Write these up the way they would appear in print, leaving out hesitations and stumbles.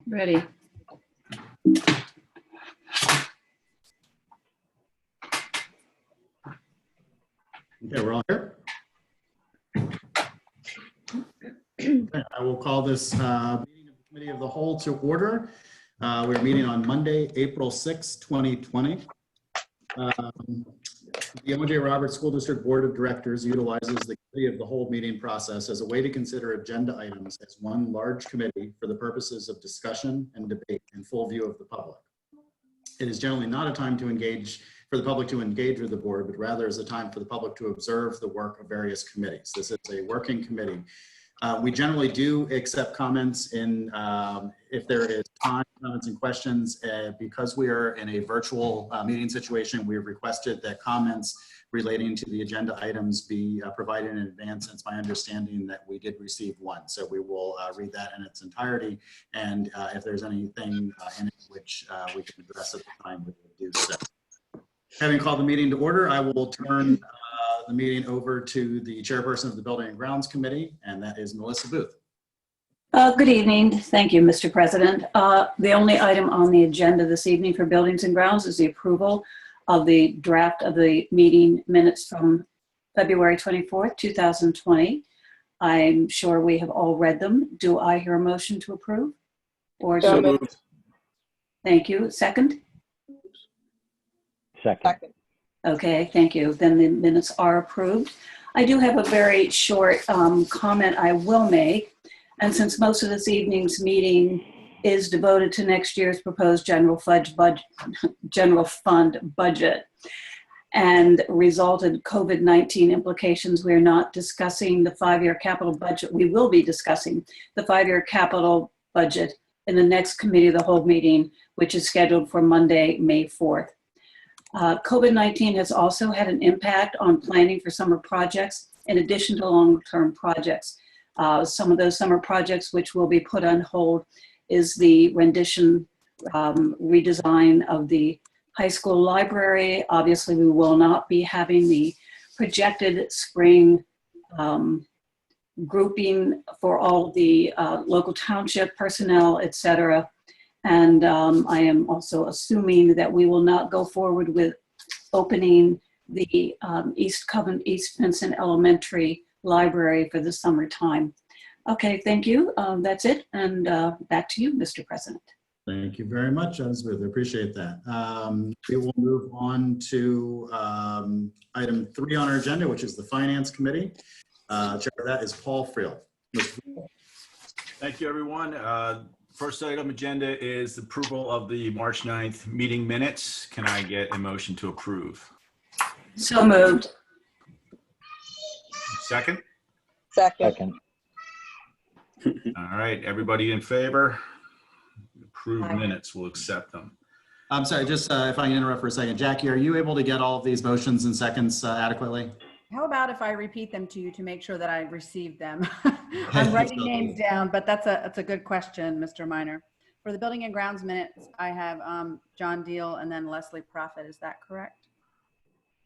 Ready. Okay, we're all here. Okay, I will call this meeting of the Committee of the Whole to order. We're meeting on Monday, April 6, 2020. The O.J. Roberts School District Board of Directors utilizes the Committee of the Whole meeting process as a way to consider agenda items as one large committee for the purposes of discussion and debate in full view of the public. It is generally not a time to engage for the public to engage with the board, but rather is a time for the public to observe the work of various committees. This is a working committee. We generally do accept comments in if there is time, comments and questions. Because we are in a virtual meeting situation, we have requested that comments relating to the agenda items be provided in advance. It's my understanding that we did receive one. So we will read that in its entirety. And if there's anything in it which we can address at the time, we will do so. Having called the meeting to order, I will turn the meeting over to the chairperson of the Building and Grounds Committee, and that is Melissa Booth. Good evening. Thank you, Mr. President. The only item on the agenda this evening for Buildings and Grounds is the approval of the draft of the meeting minutes from February 24th, 2020. I'm sure we have all read them. Do I hear a motion to approve? Or So moved. Thank you. Second? Second. Okay, thank you. Then the minutes are approved. I do have a very short comment I will make. And since most of this evening's meeting is devoted to next year's proposed general fund budget and resulted COVID-19 implications, we're not discussing the 5-year capital budget. We will be discussing the 5-year capital budget in the next Committee of the Whole meeting, which is scheduled for Monday, May 4th. COVID-19 has also had an impact on planning for summer projects in addition to long-term projects. Some of those summer projects which will be put on hold is the rendition, redesign of the high school library. Obviously, we will not be having the projected spring grouping for all the local township personnel, et cetera. And I am also assuming that we will not go forward with opening the East Vincent Elementary Library for the summertime. Okay, thank you. That's it. And back to you, Mr. President. Thank you very much, Elizabeth. I appreciate that. We will move on to item 3 on our agenda, which is the Finance Committee. Chair of that is Paul Friel. Thank you, everyone. First item agenda is the approval of the March 9th meeting minutes. Can I get a motion to approve? So moved. Second? Second. All right, everybody in favor? Approved minutes, we'll accept them. I'm sorry, just if I can interrupt for a second. Jackie, are you able to get all of these motions and seconds adequately? How about if I repeat them to you to make sure that I received them? I'm writing names down, but that's a good question, Mr. Minor. For the Building and Grounds minutes, I have John Deal and then Leslie Prophet. Is that correct?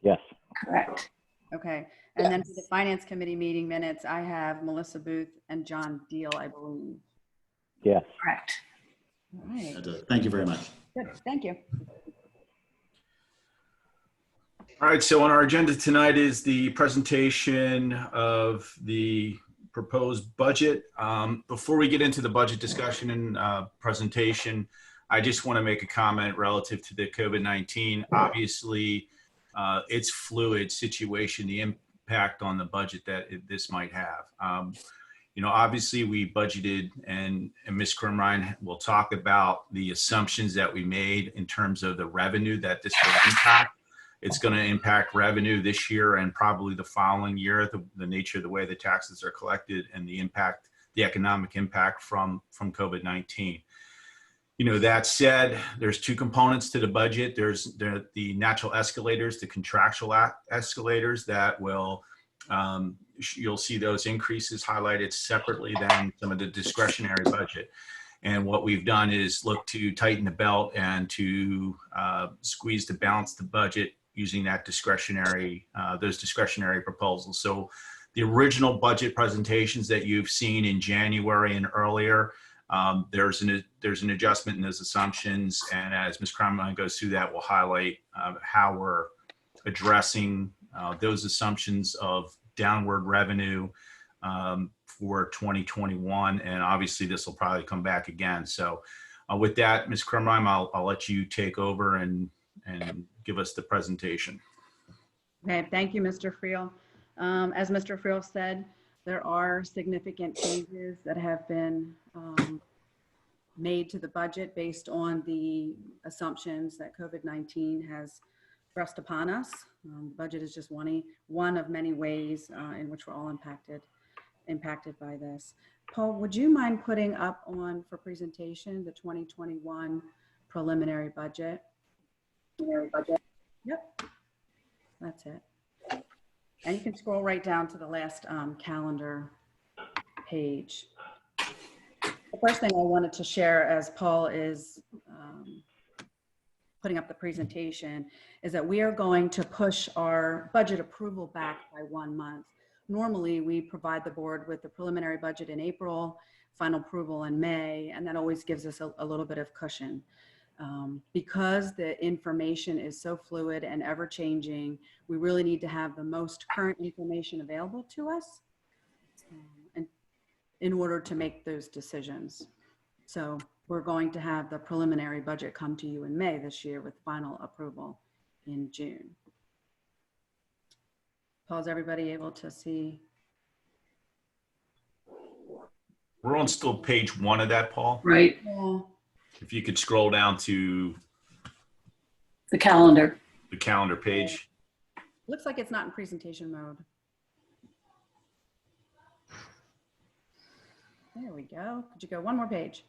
Yes. Correct. Okay. And then for the Finance Committee meeting minutes, I have Melissa Booth and John Deal, I believe. Yes. Correct. All right. Thank you very much. Good. Thank you. All right, so on our agenda tonight is the presentation of the proposed budget. Before we get into the budget discussion and presentation, I just want to make a comment relative to the COVID-19. Obviously, it's fluid situation, the impact on the budget that this might have. You know, obviously we budgeted, and Ms. Krimrine will talk about the assumptions that we made in terms of the revenue that this will impact. It's going to impact revenue this year and probably the following year, the nature of the way the taxes are collected and the impact, the economic impact from COVID-19. You know, that said, there's 2 components to the budget. There's the natural escalators, the contractual escalators that will, you'll see those increases highlighted separately than some of the discretionary budget. And what we've done is look to tighten the belt and to squeeze to balance the budget using that discretionary, those discretionary proposals. So the original budget presentations that you've seen in January and earlier There's an adjustment in those assumptions, and as Ms. Cromline goes through that, we'll highlight how we're addressing those assumptions of downward revenue for 2021, and obviously this will probably come back again. So with that, Ms. Cromline, I'll let you take over and give us the presentation. Okay, thank you, Mr. Friel. As Mr. Friel said, there are significant changes that have been made to the budget based on the assumptions that COVID-19 has thrust upon us. The budget is just one of many ways in which we're all impacted by this. Paul, would you mind putting up on for presentation the 2021 preliminary budget? Yep, that's it. And you can scroll right down to the last calendar page. The first thing I wanted to share as Paul is putting up the presentation is that we are going to push our budget approval back by 1 month. Normally, we provide the board with the preliminary budget in April, final approval in May, and that always gives us a little bit of cushion. Because the information is so fluid and ever changing, we really need to have the most current information available to us and in order to make those decisions. So we're going to have the preliminary budget come to you in May this year with final approval in June. Paul, is everybody able to see? We're on still page 1 of that, Paul. Right, Yeah. If you could scroll down to the calendar. the calendar page. Looks like it's not in presentation mode. There we go. Could you go one more page?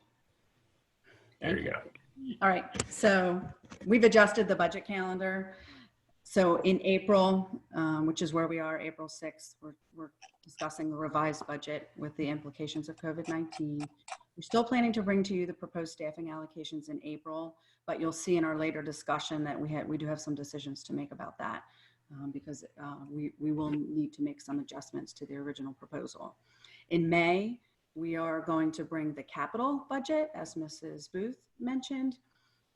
There you go. All right, so we've adjusted the budget calendar. So in April, which is where we are, April 6th, we're discussing the revised budget with the implications of COVID-19. We're still planning to bring to you the proposed staffing allocations in April, but you'll see in our later discussion that we do have some decisions to make about that because we will need to make some adjustments to the original proposal. In May, we are going to bring the capital budget, as Mrs. Booth mentioned,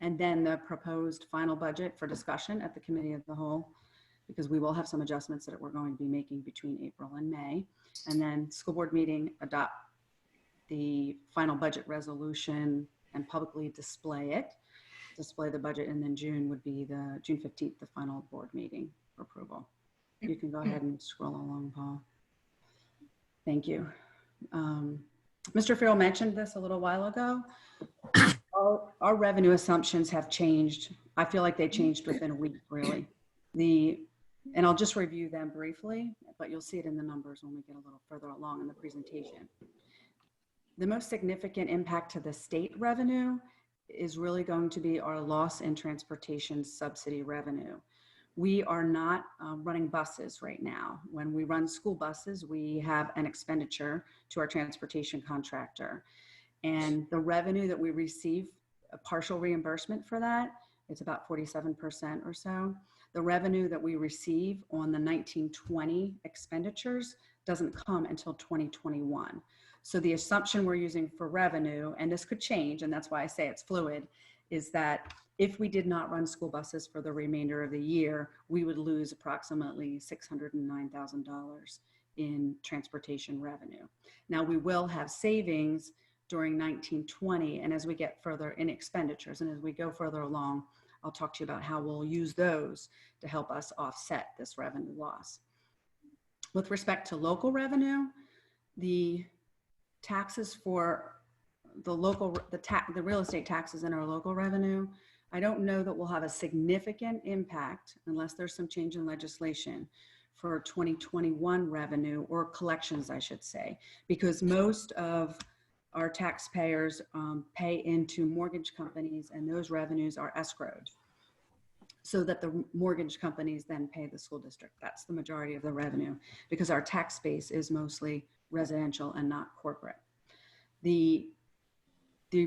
and then the proposed final budget for discussion at the committee of the whole, because we will have some adjustments that we're going to be making between April and May. And then school board meeting, adopt the final budget resolution and publicly display the budget. And then June would be the June 15th, the final board meeting for approval. You can go ahead and scroll along, Paul. Thank you. Mr. Farrell mentioned this a little while ago. Our revenue assumptions have changed. I feel like they changed within a week, really. And I'll just review them briefly, but you'll see it in the numbers when we get a little further along in the presentation. The most significant impact to the state revenue is really going to be our loss in transportation subsidy revenue. We are not running buses right now. When we run school buses, we have an expenditure to our transportation contractor. And the revenue that we receive, a partial reimbursement for that, it's about 47% or so. The revenue that we receive on the 1920 expenditures doesn't come until 2021. So the assumption we're using for revenue, and this could change, and that's why I say it's fluid, is that if we did not run school buses for the remainder of the year, we would lose approximately $609,000 in transportation revenue. Now we will have savings during 1920, and as we get further in expenditures, and as we go further along, I'll talk to you about how we'll use those to help us offset this revenue loss. With respect to local revenue, the taxes for the real estate taxes in our local revenue, I don't know that we'll have a significant impact unless there's some change in legislation for 2021 revenue, or collections, I should say, because most of our taxpayers pay into mortgage companies, and those revenues are escrowed so that the mortgage companies then pay the school district. That's the majority of the revenue because our tax base is mostly residential and not corporate. The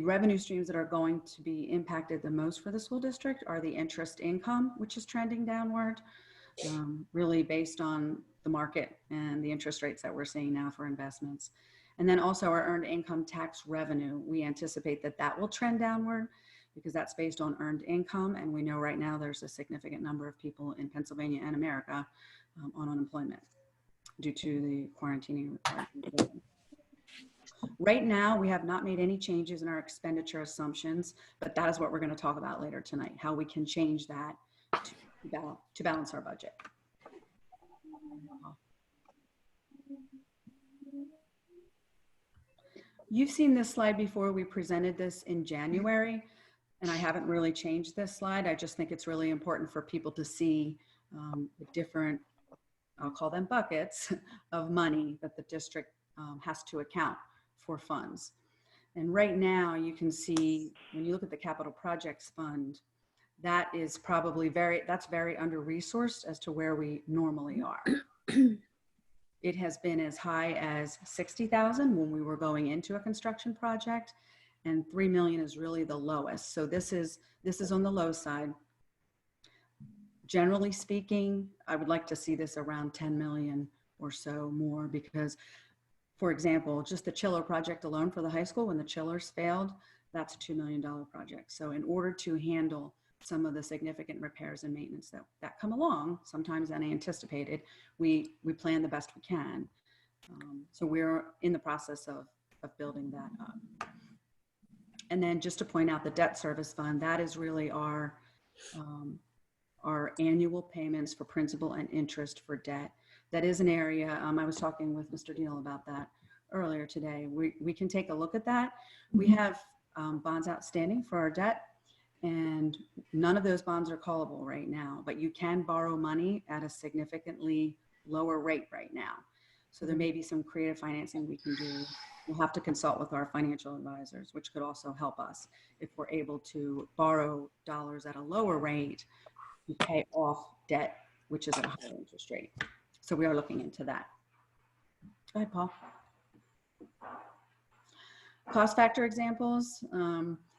revenue streams that are going to be impacted the most for the school district are the interest income, which is trending downward, really based on the market and the interest rates that we're seeing now for investments. And then also our earned income tax revenue, we anticipate that that will trend downward because that's based on earned income. And we know right now there's a significant number of people in Pennsylvania and America on unemployment due to the quarantining requirements. Right now, we have not made any changes in our expenditure assumptions, but that is what we're going to talk about later tonight, how we can change that to balance our budget. You've seen this slide before. We presented this in January, and I haven't really changed this slide. I just think it's really important for people to see the different, I'll call them buckets, of money that the district has to account for funds. And right now you can see when you look at the capital projects fund, that is probably that's very under-resourced as to where we normally are. It has been as high as 60,000 when we were going into a construction project, and 3 million is really the lowest. So this is on the low side. Generally speaking, I would like to see this around 10 million or so more because, for example, just the chiller project alone for the high school, when the chillers failed, that's a $2 million project. So in order to handle some of the significant repairs and maintenance that come along, sometimes unanticipated, we plan the best we can. So we're in the process of building that up. And then just to point out the debt service fund, that is really our annual payments for principal and interest for debt. That is an area, I was talking with Mr. Deal about that earlier today. We can take a look at that. We have bonds outstanding for our debt, and none of those bonds are callable right now, but you can borrow money at a significantly lower rate right now. So there may be some creative financing we can do. We'll have to consult with our financial advisors, which could also help us if we're able to borrow dollars at a lower rate to pay off debt, which is at a higher interest rate. So we are looking into that. Go ahead, Paul. Cost factor examples.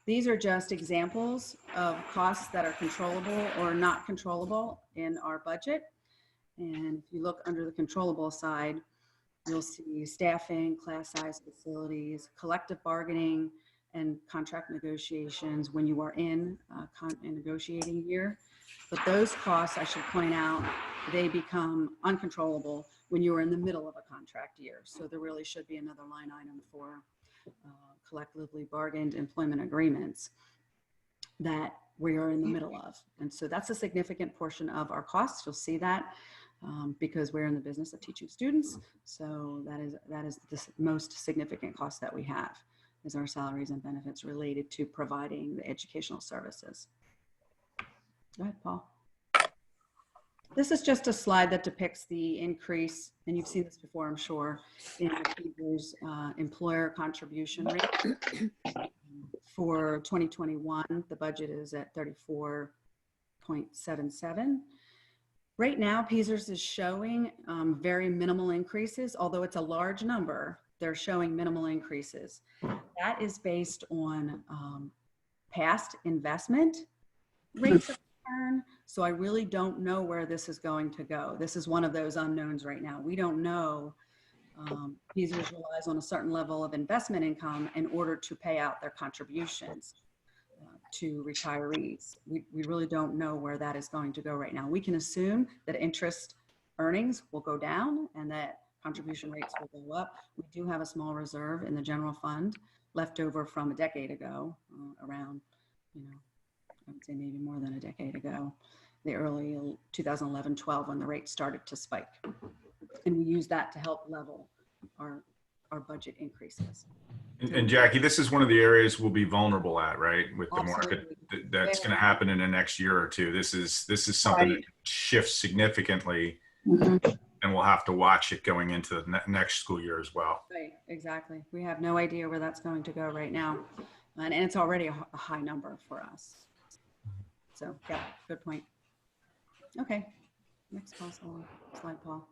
These are just examples of costs that are controllable or not controllable in our budget. And if you look under the controllable side, you'll see staffing, class size facilities, collective bargaining, and contract negotiations when you are in a negotiating year. But those costs, I should point out, they become uncontrollable when you are in the middle of a contract year. So there really should be another line item for collectively bargained employment agreements that we are in the middle of. And so that's a significant portion of our costs. You'll see that because we're in the business of teaching students. So that is the most significant cost that we have, is our salaries and benefits related to providing the educational services. Go ahead, Paul. This is just a slide that depicts the increase, and you've seen this before, I'm sure, in PESER's employer contribution rate. For 2021, the budget is at 34.77. Right now, PESER's is showing very minimal increases, although it's a large number, they're showing minimal increases. That is based on past investment rates of return. So I really don't know where this is going to go. This is one of those unknowns right now. We don't know. PESER's relies on a certain level of investment income in order to pay out their contributions to retirees. We really don't know where that is going to go right now. We can assume that interest earnings will go down and that contribution rates will go up. We do have a small reserve in the general fund left over from a decade ago, around, I would say maybe more than a decade ago, the early 2011-12 when the rates started to spike. And we use that to help level our budget increases. And Jackie, this is one of the areas we'll be vulnerable at, right? With the Absolutely. market that's going to happen in the next year or two. This is something that shifts significantly, and we'll have to watch it going into the next school year as well. Right, exactly. We have no idea where that's going to go right now. And it's already a high number for us. So yeah, good point. Okay, next slide, Paul.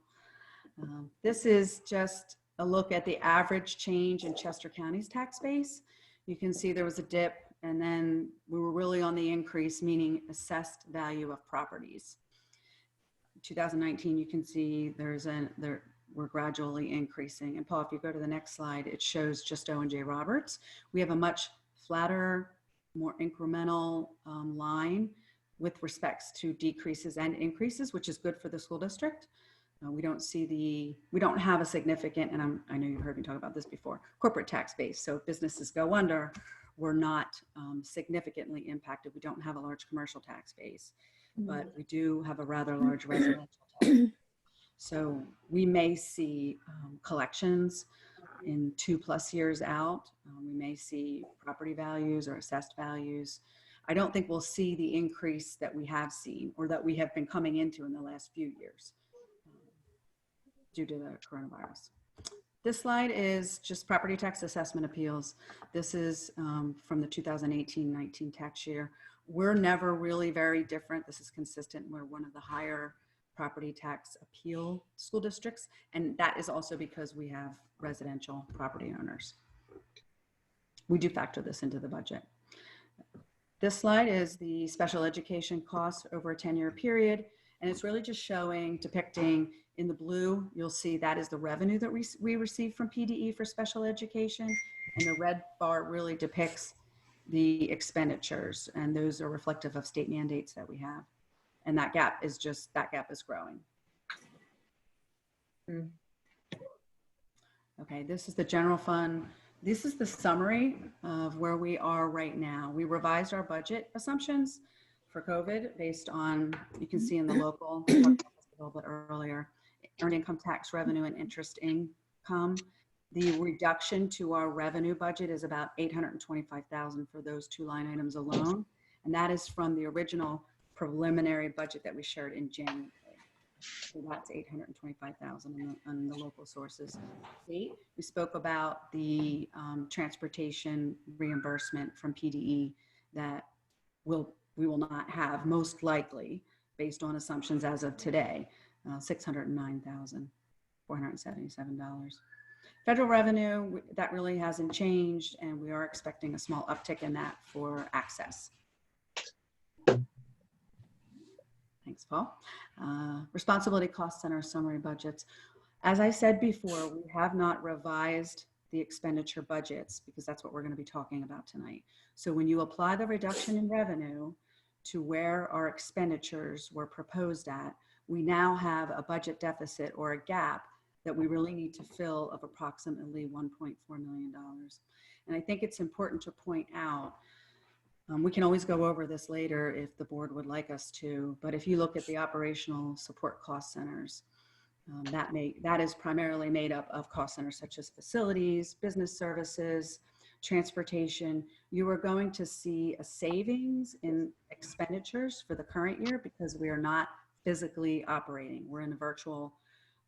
This is just a look at the average change in Chester County's tax base. You can see there was a dip and then we were really on the increase, meaning assessed value of properties. 2019, you can see we're gradually increasing. And Paul, if you go to the next slide, it shows just O&J Roberts. We have a much flatter, more incremental line with respects to decreases and increases, which is good for the school district. We don't have a significant, and I know you've heard me talk about this before, corporate tax base. So if businesses go under, we're not significantly impacted. We don't have a large commercial tax base, but we do have a rather large residential tax. So we may see collections in 2+ years out. We may see property values or assessed values. I don't think we'll see the increase that we have seen or that we have been coming into in the last few years due to the coronavirus. This slide is just property tax assessment appeals. This is from the 2018-19 tax year. We're never really very different. This is consistent. We're one of the higher property tax appeal school districts, and that is also because we have residential property owners. We do factor this into the budget. This slide is the special education costs over a 10-year period, and it's really just depicting in the blue, you'll see that is the revenue that we receive from PDE for special education, and the red bar really depicts the expenditures, and those are reflective of state mandates that we have. And that gap is growing. Okay, this is the general fund. This is the summary of where we are right now. We revised our budget assumptions for COVID based on, you can see in the local, a little bit earlier, earned income tax revenue and interest income. The reduction to our revenue budget is about $825,000 for those two line items alone. And that is from the original preliminary budget that we shared in January. So that's $825,000 on the local sources. We spoke about the transportation reimbursement from PDE that we will not have, most likely, based on assumptions as of today, $609,477. Federal revenue, that really hasn't changed, and we are expecting a small uptick in that for access. Thanks, Paul. Responsibility cost center summary budgets. As I said before, we have not revised the expenditure budgets because that's what we're going to be talking about tonight. So when you apply the reduction in revenue to where our expenditures were proposed at, we now have a budget deficit or a gap that we really need to fill of approximately $1.4 million. And I think it's important to point out, we can always go over this later if the board would like us to, but if you look at the operational support cost centers, that is primarily made up of cost centers such as facilities, business services, transportation. You are going to see a savings in expenditures for the current year because we are not physically operating. We're in a virtual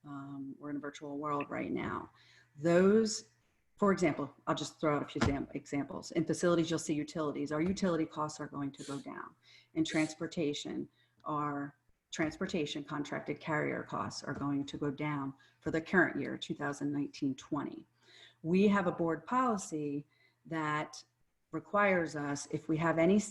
world right now. Those, for example, I'll just throw out a few examples. In facilities, you'll see utilities. Our utility costs are going to go down. In transportation, our transportation contracted carrier costs are going to go down for the current year, 2019-20. We have a board policy that requires us, if we have any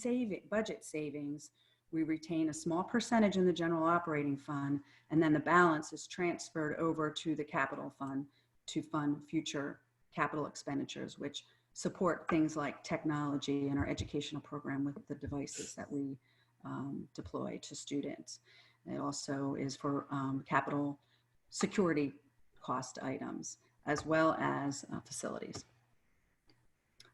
budget savings, we retain a small percentage in the general operating fund, and then the balance is transferred over to the capital fund to fund future capital expenditures, which support things like technology and our educational program with the devices that we deploy to students. It also is for capital security cost items, as well as facilities.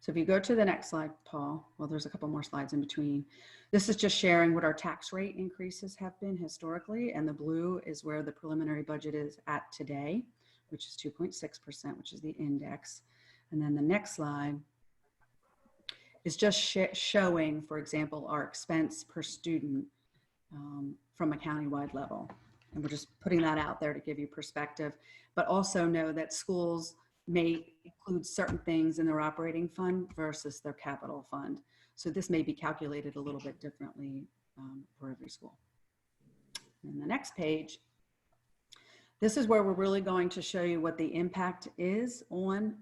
So if you go to the next slide, Paul, well, there's a couple more slides in between. This is just sharing what our tax rate increases have been historically, and the blue is where the preliminary budget is at today, which is 2.6%, which is the index. And then the next slide is just showing, for example, our expense per student from a countywide level. And we're just putting that out there to give you perspective, but also know that schools may include certain things in their operating fund versus their capital fund. So this may be calculated a little bit differently for every school. And the next page, this is where we're really going to show you what the impact is on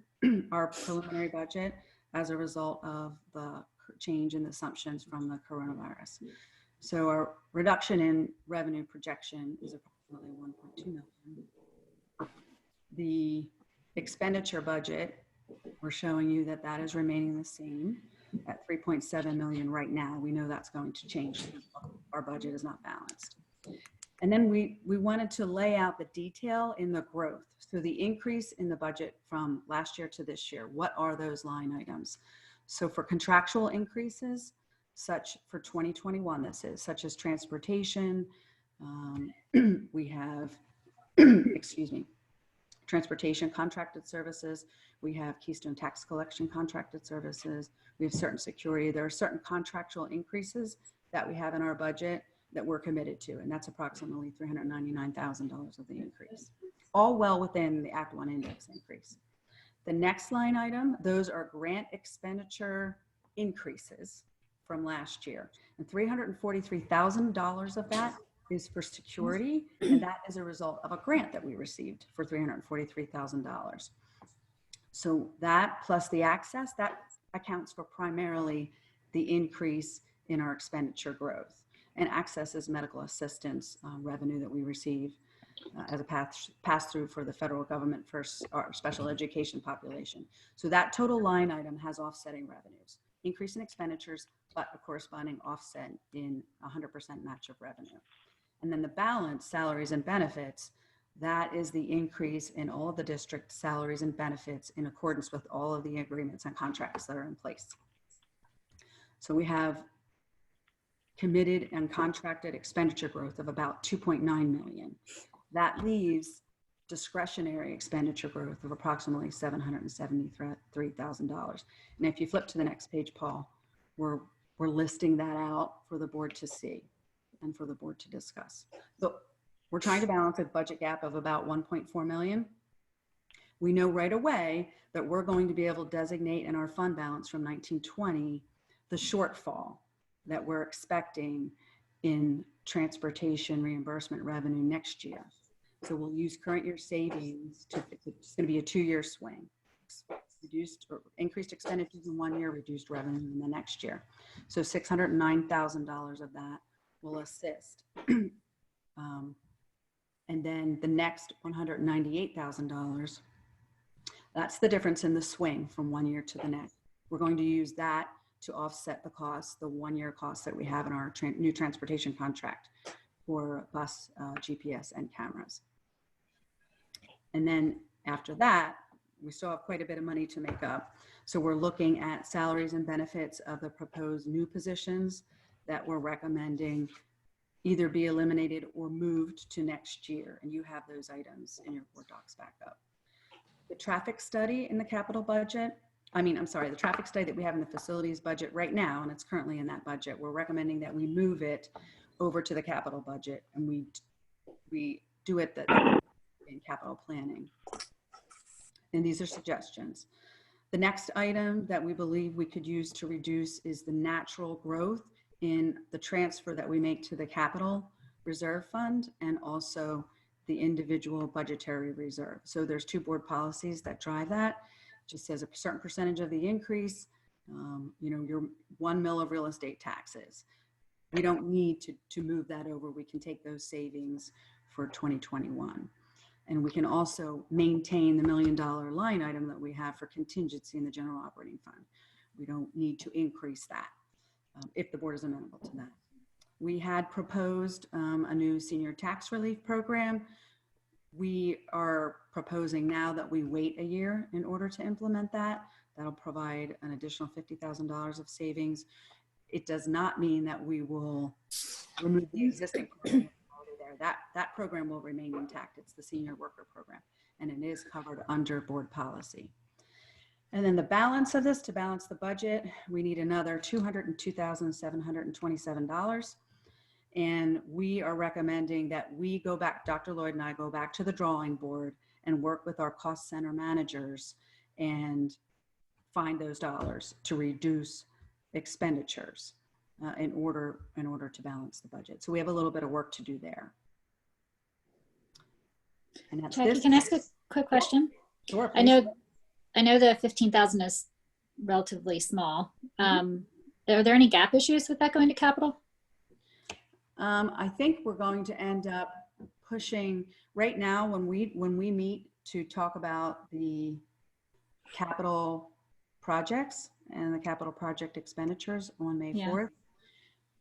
our preliminary budget as a result of the change in the assumptions from the coronavirus. So our reduction in revenue projection is approximately $1.2 million. the expenditure budget, we're showing you that that is remaining the same at 3.7 million right now. We know that's going to change. Our budget is not balanced. And then we wanted to lay out the detail in the growth. So the increase in the budget from last year to this year, what are those line items? So for contractual increases, such for 2021, this is such as transportation, we have, excuse me, transportation contracted services. We have Keystone Tax Collection contracted services. We have certain security. There are certain contractual increases that we have in our budget that we're committed to, and that's approximately $399,000 of the increase. All well within the Act 1 index increase. The next line item, those are grant expenditure increases from last year. And $343,000 of that is for security, and that is a result of a grant that we received for $343,000. So that plus the access, that accounts for primarily the increase in our expenditure growth. And access is medical assistance revenue that we receive as a pass-through for the federal government for our special education population. So that total line item has offsetting revenues, increase in expenditures, but a corresponding offset in 100% match of revenue. And then the balance, salaries and benefits, that is the increase in all of the district salaries and benefits in accordance with all of the agreements and contracts that are in place. So we have committed and contracted expenditure growth of about 2.9 million. That leaves discretionary expenditure growth of approximately $773,000. And if you flip to the next page, Paul, we're listing that out for the board to see and for the board to discuss. So we're trying to balance a budget gap of about 1.4 million. We know right away that we're going to be able to designate in our fund balance from 1920 the shortfall that we're expecting in transportation reimbursement revenue next year. So we'll use current year savings to, it's going to be a 2-year swing. Reduced or increased expenditures in 1 year, reduced revenue in the next year. So $609,000 of that will assist. And then the next $198,000, that's the difference in the swing from 1 year to the next. We're going to use that to offset the costs, the 1-year costs that we have in our new transportation contract for bus, GPS, and cameras. And then after that, we still have quite a bit of money to make up. So we're looking at salaries and benefits of the proposed new positions that we're recommending either be eliminated or moved to next year. And you have those items in your board docs back up. The traffic study in the capital budget, the traffic study that we have in the facilities budget right now, and it's currently in that budget, we're recommending that we move it over to the capital budget, and we do it in capital planning. And these are suggestions. The next item that we believe we could use to reduce is the natural growth in the transfer that we make to the capital reserve fund and also the individual budgetary reserve. So there's 2 board policies that drive that. It just says a certain percentage of the increase, your 1 mil of real estate taxes. We don't need to move that over. We can take those savings for 2021. And we can also maintain the $1 million line item that we have for contingency in the general operating fund. We don't need to increase that if the board is amenable to that. We had proposed a new senior tax relief program. We are proposing now that we wait a year in order to implement that. That'll provide an additional $50,000 of savings. It does not mean that we will remove the existing program there. That program will remain intact. It's the senior worker program, and it is covered under board policy. And then the balance of this, to balance the budget, we need another $202,727. And we are recommending that we go back, Dr. Lloyd and I go back to the drawing board and work with our cost center managers and find those dollars to reduce expenditures in order to balance the budget. So we have a little bit of work to do there. And that's Jackie, can I ask a quick question? Sure, I know the 15,000 is relatively small. Are there any gap issues with that going to capital? I think we're going to end up pushing right now when we meet to talk about the capital projects and the capital project expenditures on May Yeah. 4th.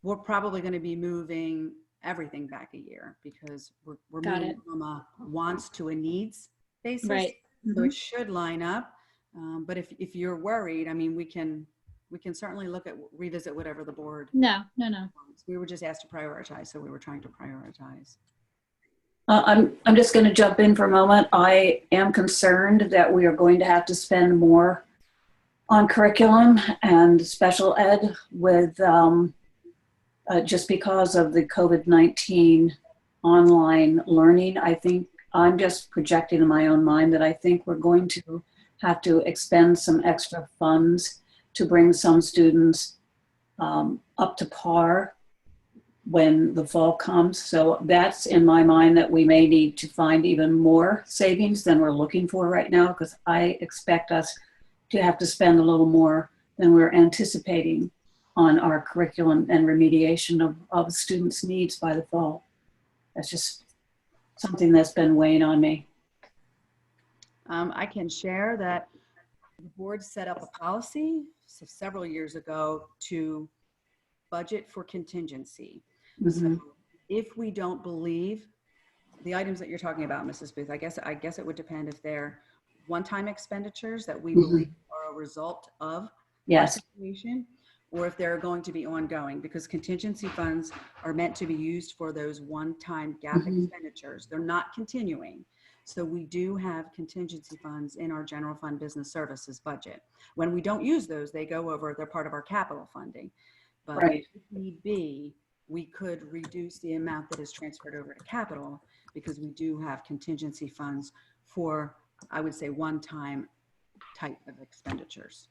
We're probably going to be moving everything back a year because we're Got moving it. from a wants to a needs basis. Right. So it should line up. But if you're worried, I mean, we can certainly revisit whatever the board No. wants. We were just asked to prioritize, so we were trying to prioritize. I'm just going to jump in for a moment. I am concerned that we are going to have to spend more on curriculum and special ed with just because of the COVID-19 online learning. I think I'm just projecting in my own mind that I think we're going to have to expend some extra funds to bring some students up to par when the fall comes. So that's in my mind that we may need to find even more savings than we're looking for right now, because I expect us to have to spend a little more than we're anticipating on our curriculum and remediation of students' needs by the fall. That's just something that's been weighing on me. I can share that the board set up a policy several years ago to budget for contingency. Mhm. So if we don't believe the items that you're talking about, Mrs. Booth, I guess it would depend if they're one-time expenditures that we believe are a result of our Yes. situation, or if they're going to be ongoing, because contingency funds are meant to be used for those one-time gap expenditures. They're not continuing. So we do have contingency funds in our general fund business services budget. When we don't use those, they go over, they're part of our capital funding. But Right. if need be, we could reduce the amount that is transferred over to capital because we do have contingency funds for, I would say, one-time type of expenditures.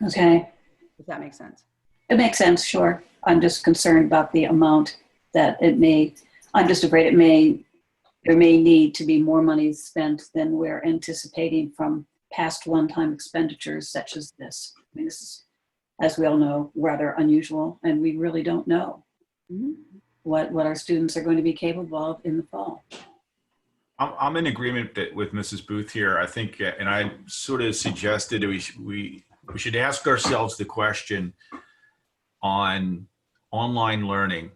Okay. If that makes sense. It makes sense, sure. I'm just concerned about the amount that I'm just afraid there may need to be more money spent than we're anticipating from past one-time expenditures such as this. I mean, this is, as we all know, rather unusual, and we really don't know what our students are going to be capable of in the fall. I'm in agreement with Mrs. Booth here. I think, and I sort of suggested we should ask ourselves the question on online learning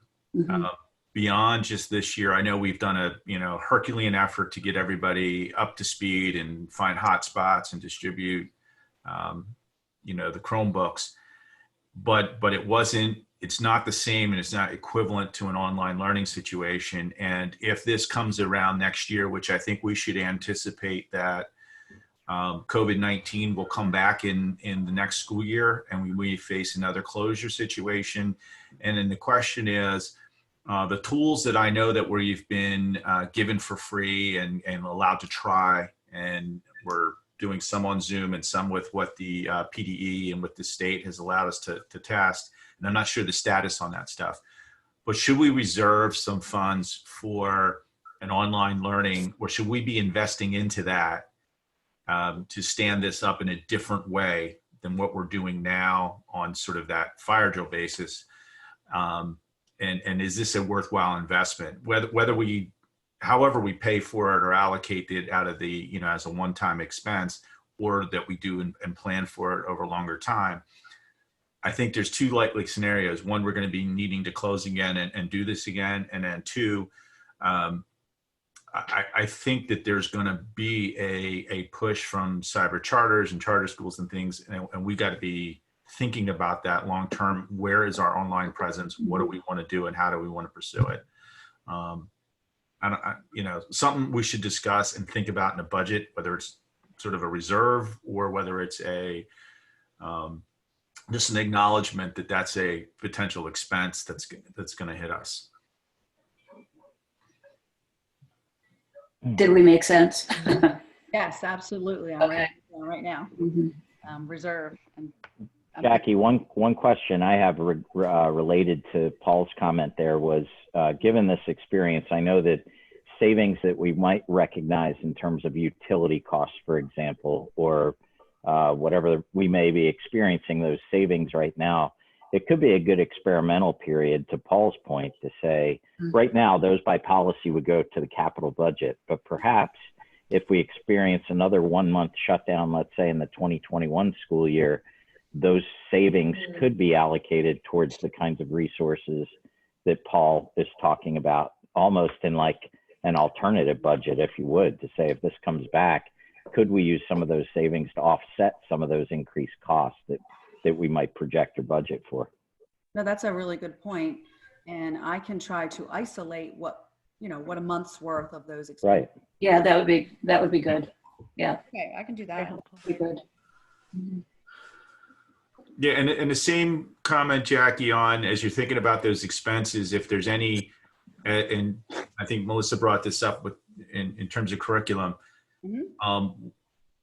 beyond just this year. I know we've done a Herculean effort to get everybody up to speed and find hotspots and distribute the Chromebooks, but it's not the same and it's not equivalent to an online learning situation. And if this comes around next year, which I think we should anticipate that COVID-19 will come back in the next school year and we may face another closure situation. And then the question is, the tools that I know that we've been given for free and allowed to try, and we're doing some on Zoom and some with what the PDE and what the state has allowed us to test. And I'm not sure the status on that stuff, but should we reserve some funds for an online learning, or should we be investing into that to stand this up in a different way than what we're doing now on sort of that fire drill basis? And is this a worthwhile investment? However we pay for it or allocate it out of the, as a one-time expense, or that we do and plan for it over a longer time. I think there's two likely scenarios. One, we're going to be needing to close again and do this again. And then two, I think that there's going to be a push from cyber charters and charter schools and things. And we got to be thinking about that long-term. Where is our online presence? What do we want to do and how do we want to pursue it? Something we should discuss and think about in a budget, whether it's sort of a reserve or whether it's just an acknowledgement that that's a potential expense that's going to hit us. Did we make sense? Yes, absolutely. I'm Okay. right now. Reserve. And Jackie, one question I have related to Paul's comment there was, given this experience, I know that savings that we might recognize in terms of utility costs, for example, or whatever we may be experiencing, those savings right now, it could be a good experimental period, to Paul's point, to say, right now, those by policy would go to the capital budget, but perhaps if we experience another 1 month shutdown, let's say in the 2021 school year, those savings could be allocated towards the kinds of resources that Paul is talking about, almost in like an alternative budget, if you would, to say if this comes back, could we use some of those savings to offset some of those increased costs that we might project or budget for? No, that's a really good point. And I can try to isolate what a month's worth of those expenses. Right. Yeah, that would be good. Yeah, Okay, I can do that. be good. Yeah, and the same comment, Jackie, on as you're thinking about those expenses, if there's any, and I think Melissa brought this up with in terms of curriculum,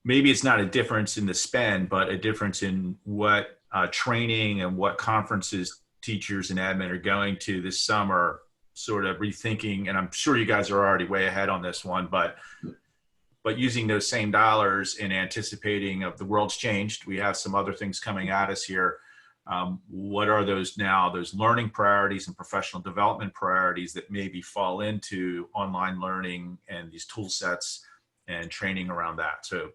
maybe it's not a difference in the spend, but a difference in what training and what conferences teachers and admin are going to this summer, sort of rethinking, and I'm sure you guys are already way ahead on this one, but using those same dollars in anticipating of the world's changed. We have some other things coming at us here. What are those now, those learning priorities and professional development priorities that maybe fall into online learning and these tool sets and training around that? So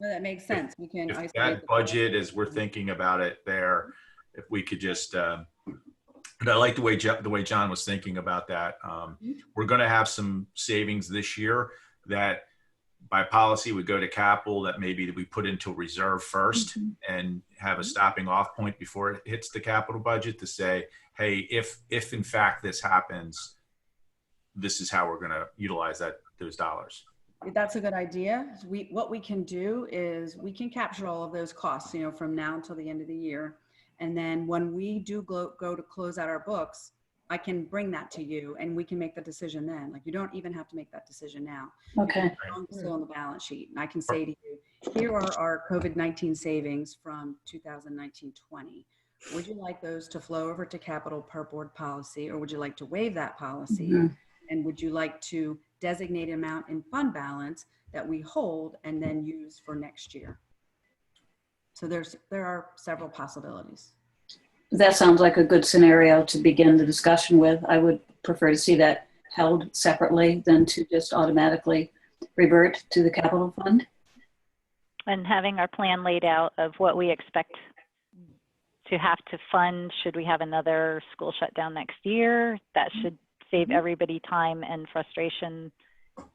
Well, that makes sense. We can if isolate that the budget, as we're thinking about it there, if we could just, but I like the way John was thinking about that. We're going to have some savings this year that by policy would go to capital, that maybe we put into reserve first and have a stopping off point before it hits the capital budget to say, hey, if in fact this happens, this is how we're going to utilize those dollars. That's a good idea. What we can do is we can capture all of those costs, from now until the end of the year. And then when we do go to close out our books, I can bring that to you and we can make the decision then. Like, you don't even have to make that decision now. Okay. It's still on the balance sheet. And I can say to you, here are our COVID-19 savings from 2019-20. Would you like those to flow over to capital per board policy, or would you like to waive that policy? And would you like to designate an amount in fund balance that we hold and then use for next year? So there are several possibilities. That sounds like a good scenario to begin the discussion with. I would prefer to see that held separately than to just automatically revert to the capital fund. And having our plan laid out of what we expect to have to fund should we have another school shutdown next year. That should save everybody time and frustration,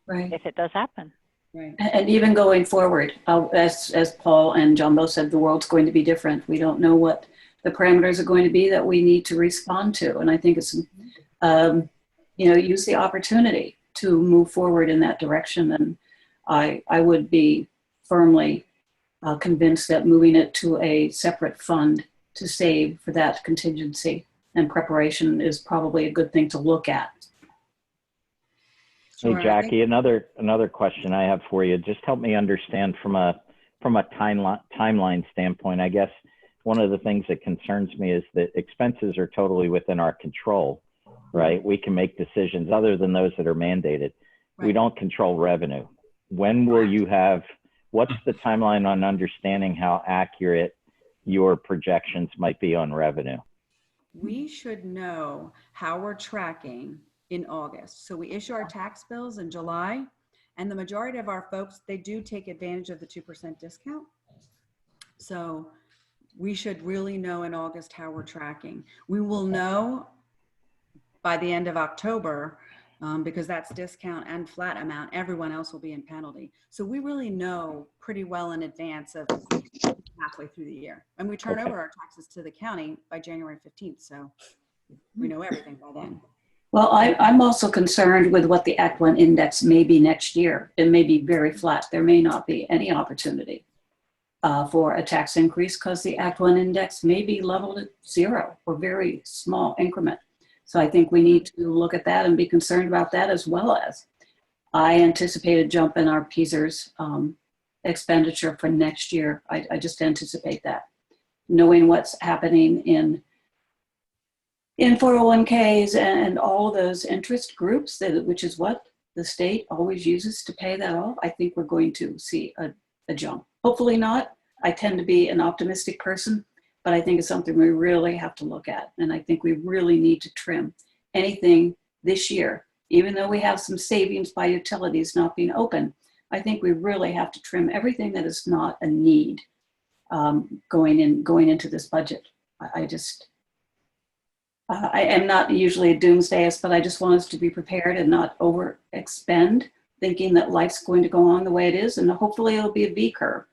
Right. if it does happen. Right. And even going forward, as Paul and John both said, the world's going to be different. We don't know what the parameters are going to be that we need to respond to. And I think it's, use the opportunity to move forward in that direction. And I would be firmly convinced that moving it to a separate fund to save for that contingency and preparation is probably a good thing to look at. Hey, Jackie, another question I have for you. Just help me understand from a timeline standpoint. I guess one of the things that concerns me is that expenses are totally within our control, right? We can make decisions other than those that are mandated. Right. We don't control revenue. When will you what's the timeline on understanding how accurate your projections might be on revenue? We should know how we're tracking in August. So we issue our tax bills in July, and the majority of our folks, they do take advantage of the 2% discount. So we should really know in August how we're tracking. We will know by the end of October, because that's discount and flat amount. Everyone else will be in penalty. So we really know pretty well in advance of halfway through the year. And we turn over our taxes to the county by January 15th. So we know everything by then. Well, I'm also concerned with what the Act 1 index may be next year. It may be very flat. There may not be any opportunity for a tax increase because the Act 1 index may be leveled at 0 or very small increment. So I think we need to look at that and be concerned about that, as well as I anticipate a jump in our PSERS expenditure for next year. I just anticipate that. Knowing what's happening in 401ks and all those interest groups, which is what the state always uses to pay that off, I think we're going to see a jump. Hopefully not. I tend to be an optimistic person, but I think it's something we really have to look at. And I think we really need to trim anything this year, even though we have some savings by utilities not being open. I think we really have to trim everything that is not a need going into this budget. I am not usually a doomsdayist, but I just want us to be prepared and not overexpend, thinking that life's going to go on the way it is, and hopefully it'll be a V curve,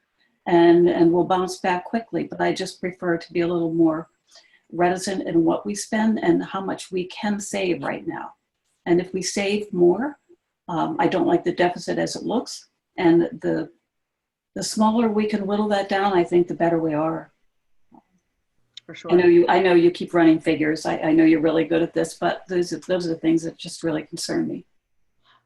and we'll bounce back quickly. But I just prefer to be a little more reticent in what we spend and how much we can save right now. And if we save more, I don't like the deficit as it looks, and the smaller we can whittle that down, I think the better we are. For sure. I know you keep running figures. I know you're really good at this, but those are the things that just really concern me.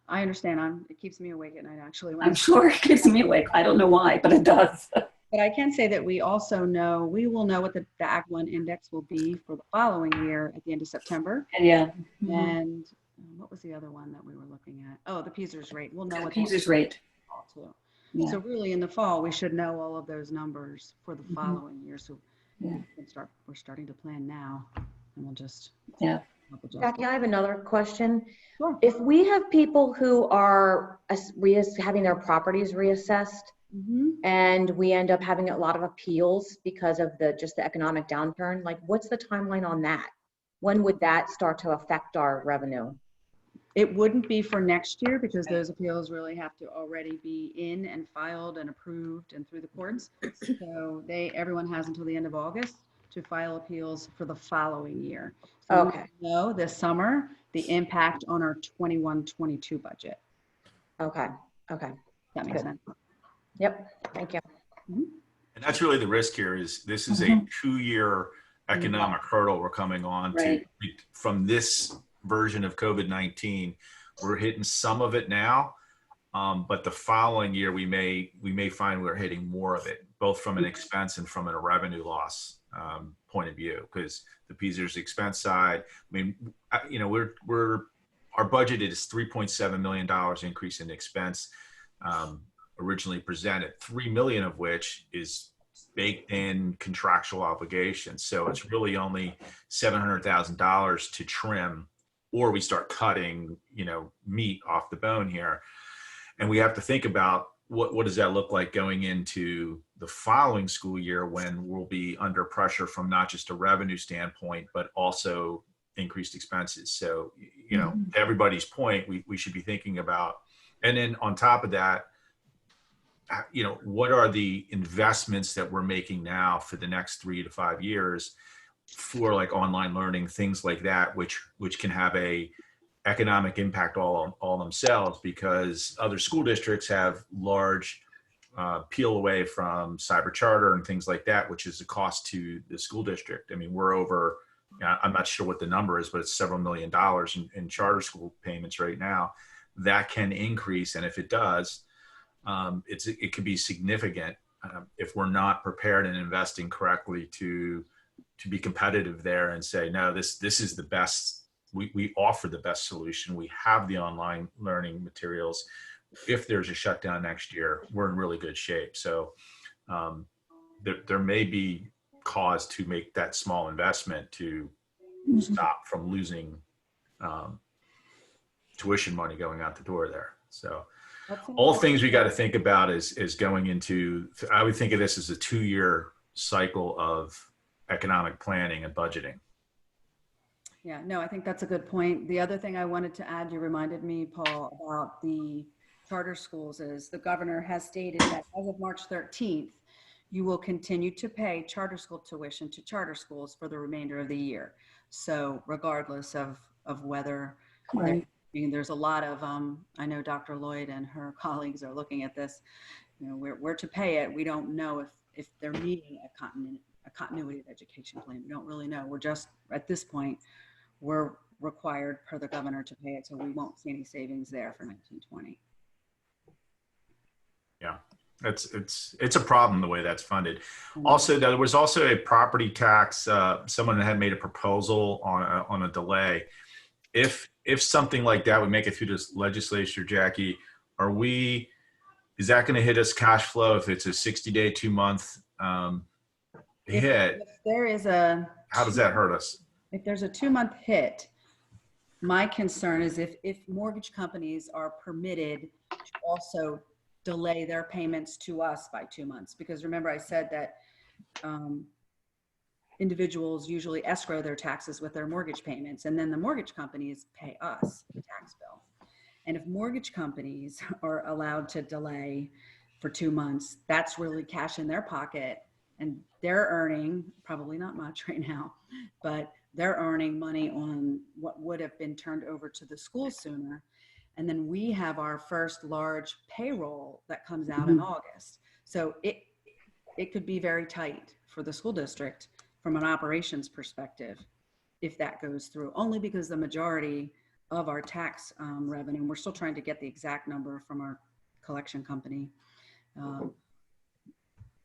I understand. It keeps me awake at night, actually. I'm sure it keeps me awake. I don't know why, but it does. But I can say that we will know what the Ag 1 index will be for the following year at the end of September. Yeah. And what was the other one that we were looking at? Oh, the PSERS rate. We'll know what PSERS rate. Too. Yeah. So really in the fall, we should know all of those numbers for the following year. So we're starting to plan now, and we'll just. Yeah. Jackie, I have another question. Sure. If we have people who are having their properties reassessed, and we end up having a lot of appeals because of the economic downturn, like what's the timeline on that? When would that start to affect our revenue? It wouldn't be for next year because those appeals really have to already be in and filed and approved and through the courts. So everyone has until the end of August to file appeals for the following year. So Okay. we know this summer the impact on our 21-22 budget. Okay. That makes sense. Yep. Thank you. And that's really the risk here is this is a 2-year economic hurdle we're coming on Right. to from this version of COVID-19. We're hitting some of it now, but the following year we may find we're hitting more of it, both from an expense and from a revenue loss point of view, because the PSERS expense side, I mean, our budget is $3.7 million increase in expense originally presented, $3 million of which is baked in contractual obligations. So it's really only $700,000 to trim, or we start cutting, meat off the bone here. And we have to think about what does that look like going into the following school year when we'll be under pressure from not just a revenue standpoint, but also increased expenses. So, to everybody's point, we should be thinking about, and then on top of that, what are the investments that we're making now for the next 3 to 5 years for like online learning, things like that, which can have a economic impact all themselves, because other school districts have large peel away from cyber charter and things like that, which is a cost to the school district. I mean, we're over, I'm not sure what the number is, but it's several $1 million in charter school payments right now. That can increase, and if it does, it could be significant if we're not prepared and investing correctly to be competitive there and say, no, this is the best. We offer the best solution. We have the online learning materials. If there's a shutdown next year, we're in really good shape. So there may be cause to make that small investment to stop from losing tuition money going out the door there. So all things we got to think about is going into, I would think of this as a 2-year cycle of economic planning and budgeting. Yeah, no, I think that's a good point. The other thing I wanted to add, you reminded me, Paul, about the charter schools is the governor has stated that as of March 13th, you will continue to pay charter school tuition to charter schools for the remainder of the year. So regardless of whether, there's a lot of, I know Dr. Lloyd and her colleagues are looking at this, we're to pay it. We don't know if they're meeting a continuity of education plan. We don't really know. We're just, at this point, we're required per the governor to pay it. So we won't see any savings there for 1920. Yeah, it's a problem the way that's funded. Also, there was also a property tax. Someone had made a proposal on a delay. If something like that would make it through this legislature, Jackie, is that going to hit us cash flow if it's a 60-day, 2-month hit? If there is how does that hurt us? If there's a 2-month hit, my concern is if mortgage companies are permitted to also delay their payments to us by 2 months. Because remember, I said that individuals usually escrow their taxes with their mortgage payments, and then the mortgage companies pay us the tax bill. And if mortgage companies are allowed to delay for 2 months, that's really cash in their pocket, and they're earning, probably not much right now, but they're earning money on what would have been turned over to the school sooner. And then we have our first large payroll that comes out in August. So it could be very tight for the school district from an operations perspective if that goes through, only because the majority of our tax revenue, and we're still trying to get the exact number from our collection company,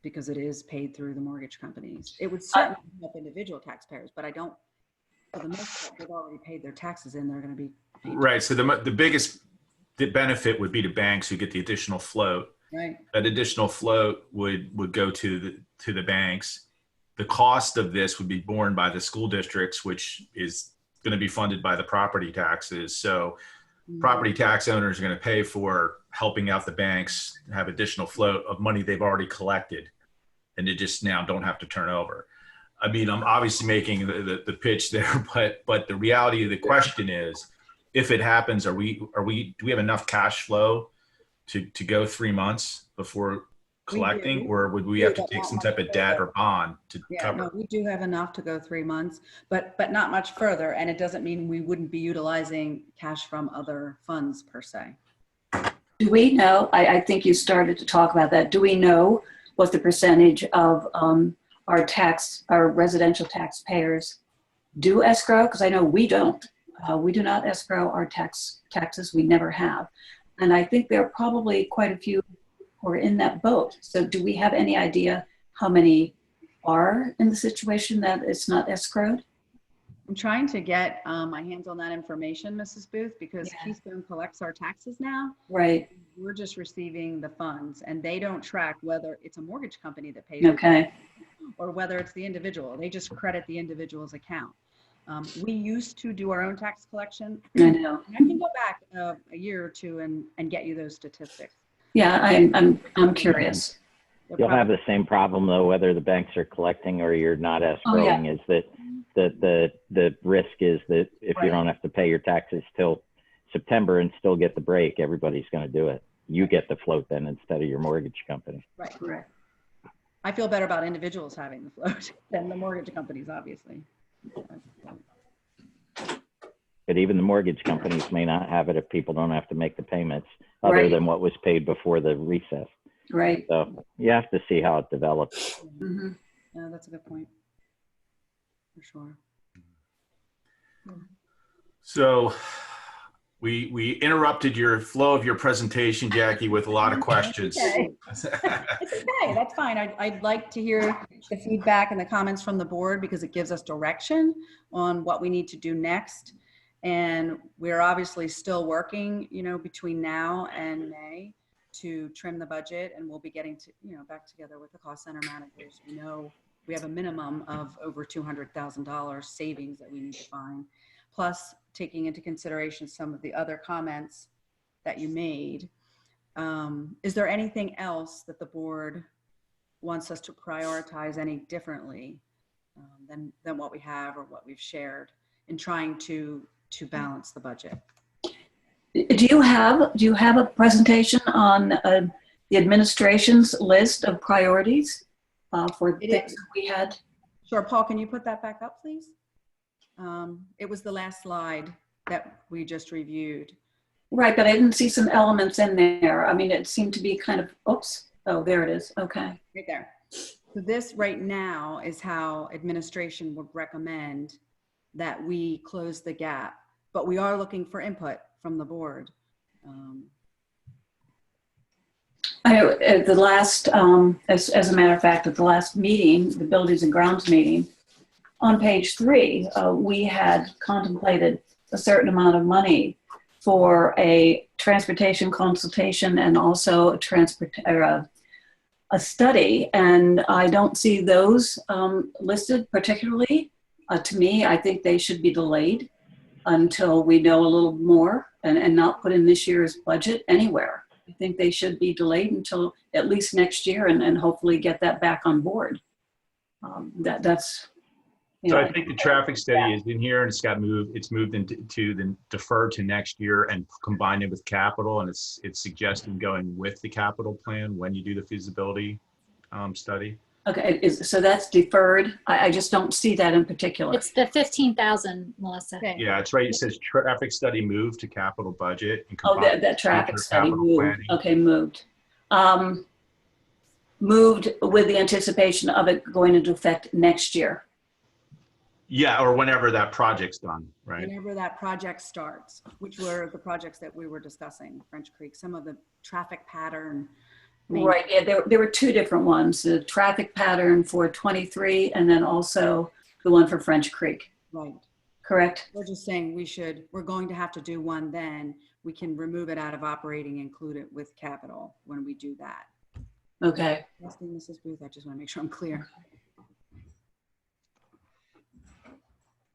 because it is paid through the mortgage companies. It would certainly help individual taxpayers, but I don't, for the most part, they've already paid their taxes in, they're going to be paid. Right. So the biggest benefit would be to banks who get the additional float. Right. That additional float would go to the banks. The cost of this would be borne by the school districts, which is going to be funded by the property taxes. So property tax owners are going to pay for helping out the banks have additional float of money they've already collected, and they just now don't have to turn over. I mean, I'm obviously making the pitch there, but the reality of the question is, if it happens, do we have enough cash flow to go 3 months before collecting, or would we have to take some type of debt or bond to cover? No, we do have enough to go 3 months, but not much further. And it doesn't mean we wouldn't be utilizing cash from other funds per se. Do we know, I think you started to talk about that. Do we know what the percentage of our residential taxpayers do escrow? Because I know we don't. We do not escrow our taxes. We never have. And I think there are probably quite a few who are in that boat. So do we have any idea how many are in the situation that it's not escrowed? I'm trying to get my hands on that information, Mrs. Booth, because Keystone collects our taxes now. Right. We're just receiving the funds, and they don't track whether it's a mortgage company that pays Okay. or whether it's the individual. They just credit the individual's account. We used to do our own tax collection. I know. I can go back a year or two and get you those statistics. Yeah, I'm curious. You'll have the same problem though, whether the banks are collecting or you're not escrowing, is that the risk is that if you don't have to pay your taxes till September and still get the break, everybody's going to do it. You get the float then instead of your mortgage company. Right. Correct. I feel better about individuals having the float than the mortgage companies, obviously. But even the mortgage companies may not have it if people don't have to make the payments other than what was paid before the recess. Right. So you have to see how it develops. Mm-hmm. Yeah, that's a good point. For sure. So we interrupted your flow of your presentation, Jackie, with a lot of questions. Okay. It's okay, that's fine. I'd like to hear the feedback and the comments from the board because it gives us direction on what we need to do next. And we're obviously still working, between now and May to trim the budget, and we'll be getting to, back together with the cost center managers. We know we have a minimum of over $200,000 savings that we need to find, plus taking into consideration some of the other comments that you made. Is there anything else that the board wants us to prioritize any differently than what we have or what we've shared in trying to balance the budget? Do you have a presentation on the administration's list of priorities for things that we had? Sure, Paul, can you put that back up, please? It was the last slide that we just reviewed. Right, but I didn't see some elements in there. I mean, it seemed to be kind of, oops. Oh, there it is. Okay. Right there. So this right now is how administration would recommend that we close the gap, but we are looking for input from the board. At the last, as a matter of fact, at the last meeting, the Buildings and Grounds meeting, on page 3, we had contemplated a certain amount of money for a transportation consultation and also a study, and I don't see those listed particularly. To me, I think they should be delayed until we know a little more and not put in this year's budget anywhere. I think they should be delayed until at least next year and hopefully get that back on board. That's, you So know, I think the traffic study is in here and it's moved into the deferred to next year and combined it with capital. And it's suggesting going with the capital plan when you do the feasibility study. okay, so that's deferred. I just don't see that in particular. It's the 15,000, Melissa. Okay. Yeah, it's right. It says traffic study moved to capital budget. And Oh, combined that traffic future study capital moved. planning. Okay, moved. Moved with the anticipation of it going into effect next year. Yeah, or whenever that project's done, right? Whenever that project starts, which were the projects that we were discussing, French Creek, some of the traffic pattern. Right, yeah, there were two different ones, the traffic pattern for 23 and then also the one for French Creek, Right. correct? We're just saying we're going to have to do one then. We can remove it out of operating, include it with capital when we do that. Okay, Trustee Mrs. Booth, I just want to make sure I'm clear.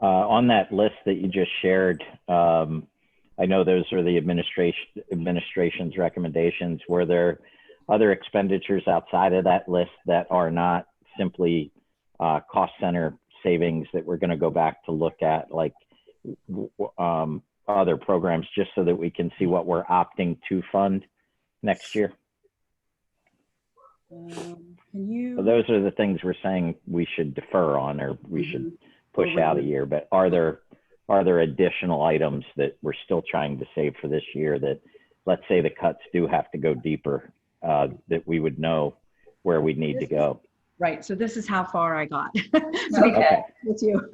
On that list that you just shared, I know those are the administration's recommendations. Were there other expenditures outside of that list that are not simply cost center savings that we're going to go back to look at, like other programs, just so that we can see what we're opting to fund next year? Can you? So those are the things we're saying we should defer on, or we should push out a year. But are there additional items that we're still trying to save for this year that, let's say the cuts do have to go deeper, that we would know where we need to go? Right. So this is how far I got. okay. With you.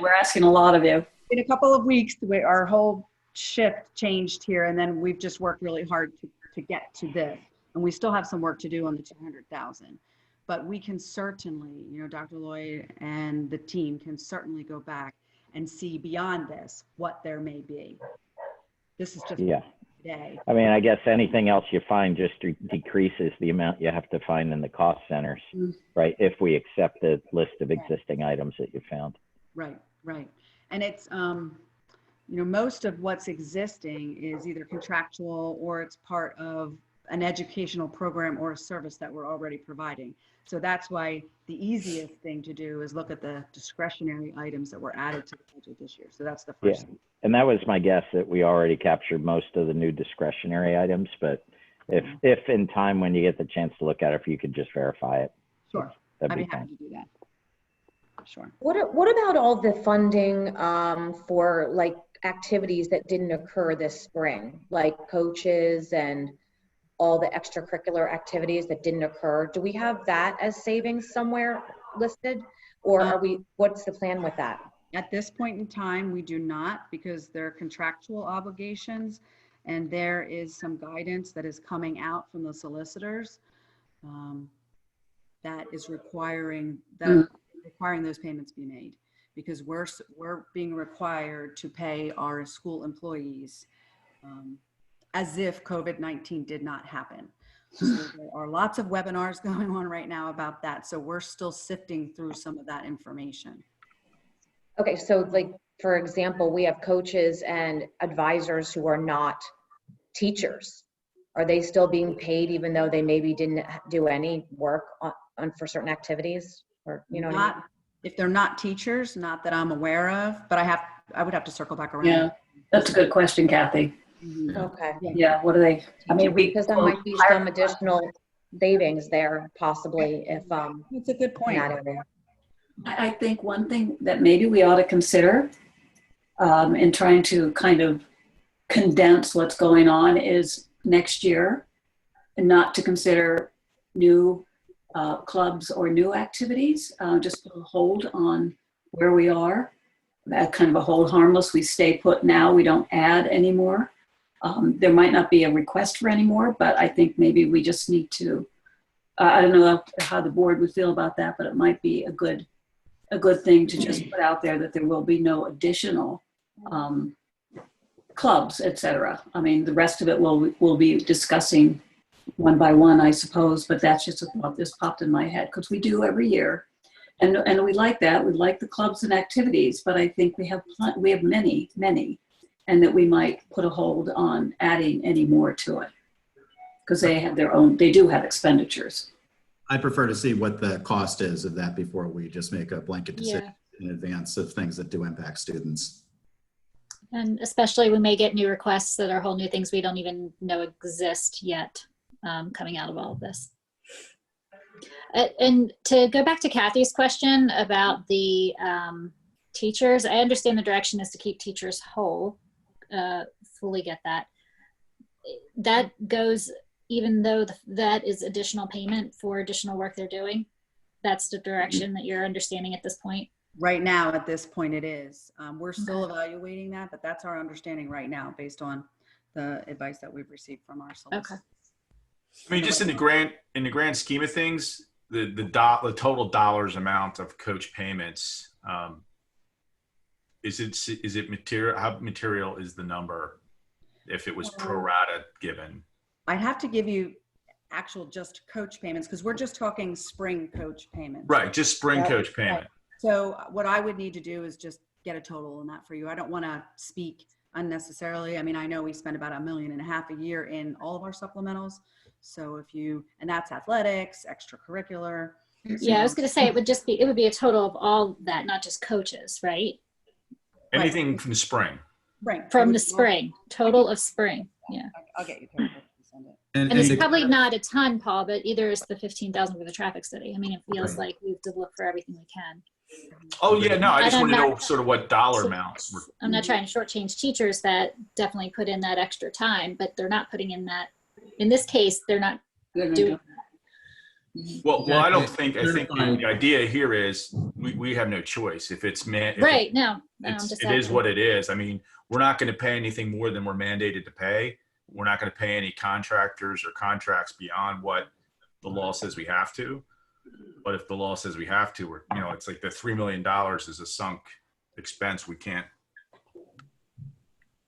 We're asking a lot of you. In a couple of weeks, our whole shift changed here, and then we've just worked really hard to get to this. And we still have some work to do on the 200,000. But we can certainly, Dr. Lloyd and the team can certainly go back and see beyond this what there may be. This is just today. I mean, I guess anything else you find just decreases the amount you have to find in the cost centers, right? If we accept the list of existing items that you found. Right. And it's, most of what's existing is either contractual or it's part of an educational program or a service that we're already providing. So that's why the easiest thing to do is look at the discretionary items that were added to the budget this year. So that's the first thing. And that was my guess, that we already captured most of the new discretionary items, but if in time when you get the chance to look at it, if you could just verify it. Sure. That'd I'd be fine. happy to do that. Sure. What about all the funding for like activities that didn't occur this spring, like coaches and all the extracurricular activities that didn't occur? Do we have that as savings somewhere listed, or what's the plan with that? At this point in time, we do not, because they're contractual obligations, and there is some guidance that is coming out from the solicitors that is requiring those payments be made, because we're being required to pay our school employees as if COVID-19 did not happen. So there are lots of webinars going on right now about that. So we're still sifting through some of that information. Okay, so like, for example, we have coaches and advisors who are not teachers. Are they still being paid even though they maybe didn't do any work on for certain activities? Or, if they're not teachers, not that I'm aware of, but I would have to circle back around. Yeah, that's a good question, Kathy. Okay. Yeah, what do they, because there might be some additional savings there possibly if It's a good point. in that area. I think one thing that maybe we ought to consider in trying to kind of condense what's going on is next year, and not to consider new clubs or new activities, just put a hold on where we are. That kind of a hold harmless. We stay put now, we don't add anymore. There might not be a request for any more, but I think maybe we just need to, I don't know how the board would feel about that, but it might be a good thing to just put out there that there will be no additional clubs, etc. I mean, the rest of it we'll be discussing one by one, I suppose, but that's just a thought this popped in my head, because we do every year. And we like that. We like the clubs and activities, but I think we have many, and that we might put a hold on adding any more to it. because they have their own, they do have expenditures. I prefer to see what the cost is of that before we just make a blanket decision Yeah. in advance of things that do impact students. And especially we may get new requests that are whole new things we don't even know exist yet, coming out of all of this. And to go back to Kathy's question about the teachers, I understand the direction is to keep teachers whole. Fully get that. That goes, even though that is additional payment for additional work they're doing. That's the direction that you're understanding at this point. Right now, at this point, it is. We're still evaluating that, but that's our understanding right now, based on the advice that we've received from our solicitors. Okay. I mean, just in the grand scheme of things, the total dollars amount of coach payments, is it material? How material is the number if it was pro rata given? I'd have to give you actual just coach payments, because we're just talking spring coach payments. Right, just spring coach payment. Right. So what I would need to do is just get a total on that for you. I don't want to speak unnecessarily. I mean, I know we spend about $1.5 million a year in all of our supplementals. So and that's athletics, extracurricular. Yeah, I was going to say it would be a total of all that, not just coaches, right? Anything from the spring. Right. From the spring, total of spring. Yeah. I'll get you paper. Send it. And it's probably not a ton, Paul, but either is the 15,000 for the traffic study. I mean, it feels like we have to look for everything we can. Oh yeah, no, I just And want to I'm know not- sort of what dollar amounts. I'm not trying to shortchange teachers that definitely put in that extra time, but they're not putting in that. In this case, they're not doing. Well, I don't think. I think the idea here is we have no choice. If it's Right. No, I'm just it is asking. what it is. I mean, we're not going to pay anything more than we're mandated to pay. We're not going to pay any contractors or contracts beyond what the law says we have to. But if the law says we have to, it's like the $3 million is a sunk expense. We can't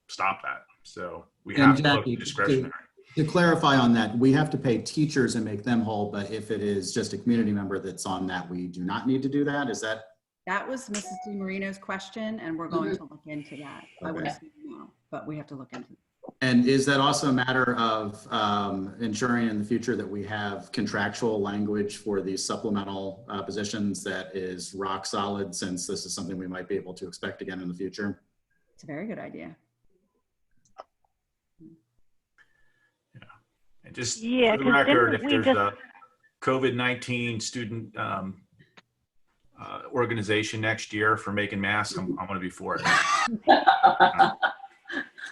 stop that. So we have to look at discretionary. To clarify on that, we have to pay teachers and make them whole, but if it is just a community member that's on that, we do not need to do that? Is that? That was Mrs. DiMarino's question, and we're going to look into that. I would Okay. assume no, but we have to look into it. And is that also a matter of ensuring in the future that we have contractual language for these supplemental positions that is rock solid, since this is something we might be able to expect again in the future? It's a very good idea. And just Yeah, for the 'cause record, didn't if we there's a COVID-19 student organization next year for making masks, I'm going to be for it.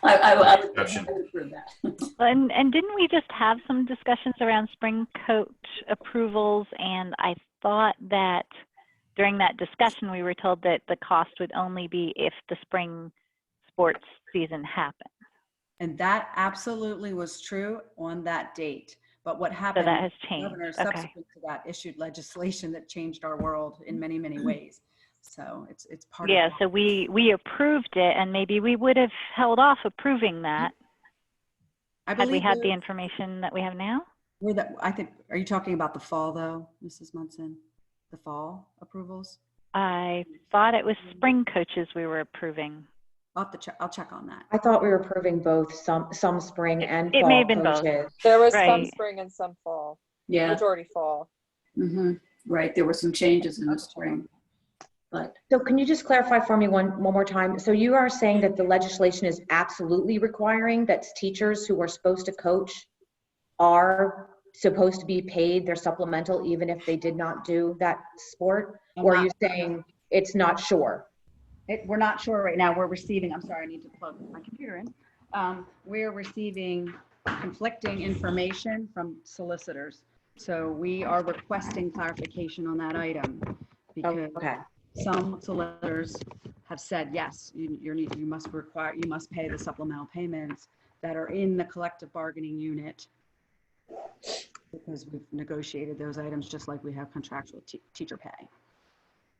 I would Discussion. approve that. And didn't we just have some discussions around spring coach approvals? And I thought that during that discussion, we were told that the cost would only be if the spring sports season happened. And that absolutely was true on that date. But what So happened? that has the changed. governor, Okay. subsequent to that, issued legislation that changed our world in many, many ways. So it's part Yeah, of. so we approved it, and maybe we would have held off approving that I had we believe had the we're- information that we have now. I think, are you talking about the fall though, Mrs. Munson? The fall approvals? I thought it was spring coaches we were approving. I'll check on that. I thought we were approving both some spring and It fall may have been both. coaches. There was some Right. spring and some fall. Yeah, Majority fall. right. There were some changes in the spring, but So can you just clarify for me one more time? So you are saying that the legislation is absolutely requiring that teachers who are supposed to coach are supposed to be paid their supplemental even if they did not do that sport? Or are you saying it's not sure? We're not sure right now. We're receiving, I'm sorry, I need to plug my computer in. We're receiving conflicting information from solicitors. So we are requesting clarification on that item because Okay. some solicitors have said, yes, you must pay the supplemental payments that are in the collective bargaining unit because we've negotiated those items just like we have contractual teacher pay.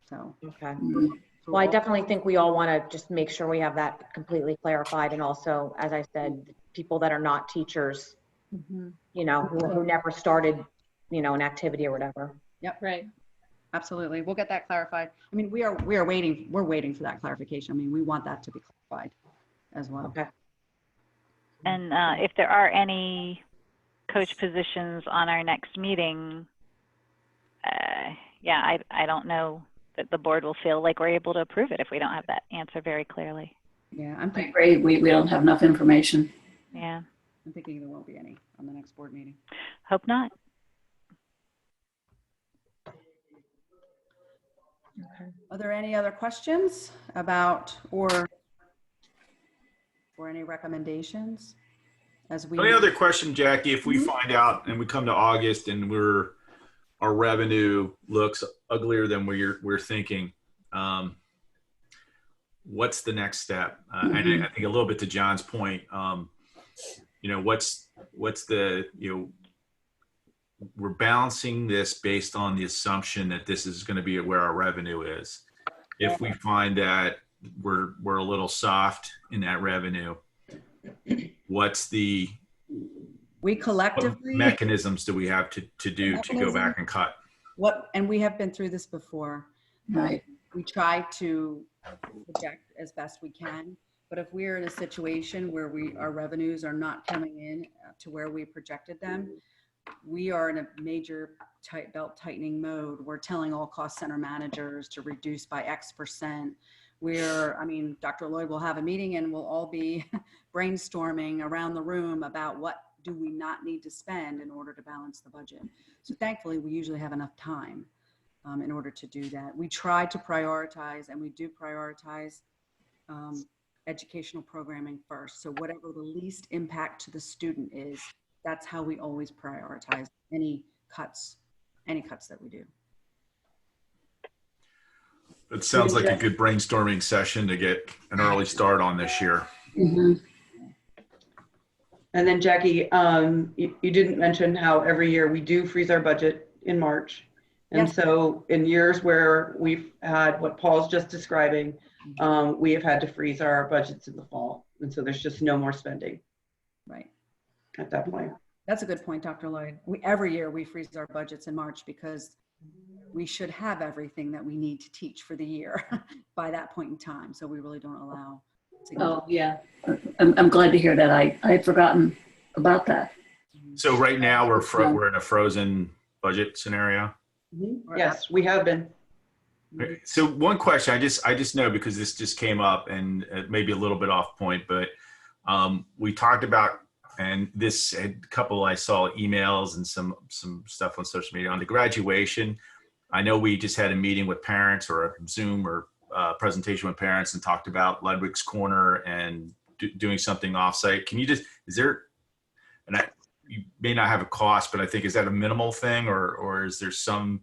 So. Okay. Well, I definitely think we all want to just make sure we have that completely clarified. And also, as I said, people that are not teachers, who never started, an activity or whatever. Yep. Right. Absolutely. We'll get that clarified. I mean, we're waiting for that clarification. I mean, we want that to be clarified as well. Okay. And if there are any coach positions on our next meeting, yeah, I don't know that the board will feel like we're able to approve it if we don't have that answer very clearly. Yeah, I'm I thinking, agree. We don't have enough information. Yeah, there won't be any on the next board meeting. hope not. Are there any other questions about or any recommendations as we? Any other question, Jackie? If we find out and we come to August and our revenue looks uglier than we're thinking, what's the next step? And I think a little bit to John's point, what's the, we're balancing this based on the assumption that this is going to be where our revenue is. If we find that we're a little soft in that revenue, what collectively mechanisms do we have to do to go back and cut? And we have been through this before. Right. We try to project as best we can, but if we're in a situation where our revenues are not coming in to where we projected them, we are in a major belt tightening mode. We're telling all cost center managers to reduce by X%. Dr. Lloyd will have a meeting and we'll all be brainstorming around the room about what do we not need to spend in order to balance the budget. So thankfully, we usually have enough time in order to do that. We try to prioritize, and we do prioritize educational programming first. So whatever the least impact to the student is, that's how we always prioritize any cuts that we do. It sounds like a good brainstorming session to get an early start on this year. Mm-hmm. And then Jackie, you didn't mention how every year we do freeze our budget in March. And Yes. So in years where we've had what Paul's just describing, we have had to freeze our budgets in the fall. And so there's just no more spending Right. at that point. That's a good point, Dr. Lloyd. Every year we freeze our budgets in March because we should have everything that we need to teach for the year by that point in time. So we really don't allow. Oh, yeah. I'm glad to hear that. I had forgotten about that. So right now we're in a frozen budget scenario. Yes, we have been. So one question I just know, because this just came up and it may be a little bit off point, but we talked about, and this a couple I saw emails and some stuff on social media on the graduation. I know we just had a meeting with parents or a Zoom or presentation with parents and talked about Ludwig's Corner and doing something offsite. Can you just, you may not have a cost, but I think, is that a minimal thing, or is there some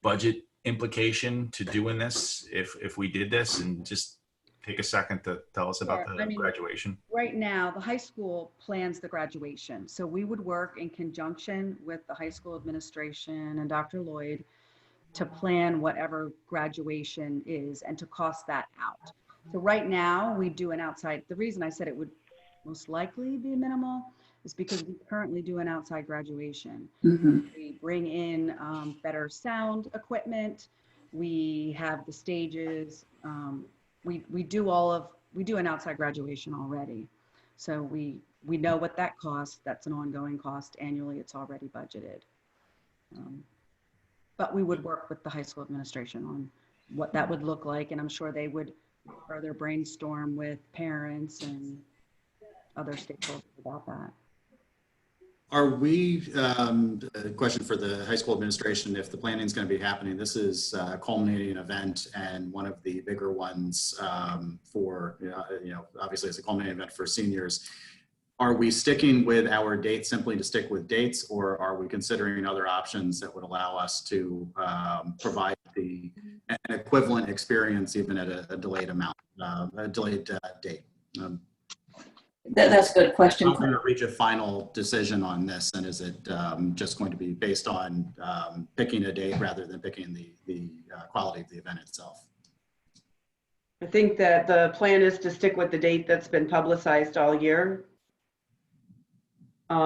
budget implication to doing this if we did this? And just take a second to tell us about the graduation. Right now, the high school plans the graduation. So we would work in conjunction with the high school administration and Dr. Lloyd to plan whatever graduation is and to cost that out. So right now we do an outside, the reason I said it would most likely be minimal is because we currently do an outside graduation. Mm-hmm. We bring in better sound equipment. We have the stages. We do an outside graduation already. So we know what that costs. That's an ongoing cost. Annually, it's already budgeted. But we would work with the high school administration on what that would look like. And I'm sure they would further brainstorm with parents and other stakeholders about that. Are we, a question for the high school administration, if the planning is going to be happening, this is a culminating event and one of the bigger ones for, obviously it's a culminating event for seniors. Are we sticking with our dates simply to stick with dates, or are we considering other options that would allow us to provide an equivalent experience even at a delayed amount, a delayed date? That's a good question. How are we going to reach a final decision on this, and is it just going to be based on picking a date rather than picking the quality of the event itself? I think that the plan is to stick with the date that's been publicized all year,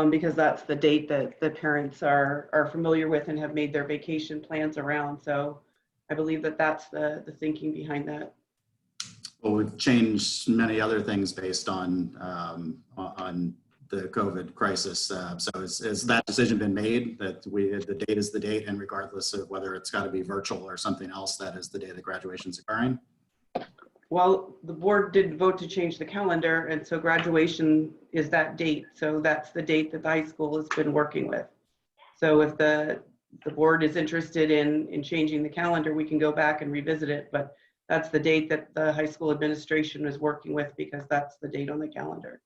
because that's the date that the parents are familiar with and have made their vacation plans around. So I believe that that's the thinking behind that. Well, we've changed many other things based on the COVID crisis. So has that decision been made that the date is the date, and regardless of whether it's got to be virtual or something else, that is the day that graduation is occurring? Well, the board did vote to change the calendar, and so graduation is that date. So that's the date that the high school has been working with. So if the board is interested in changing the calendar, we can go back and revisit it, but that's the date that the high school administration is working with because that's the date on the calendar.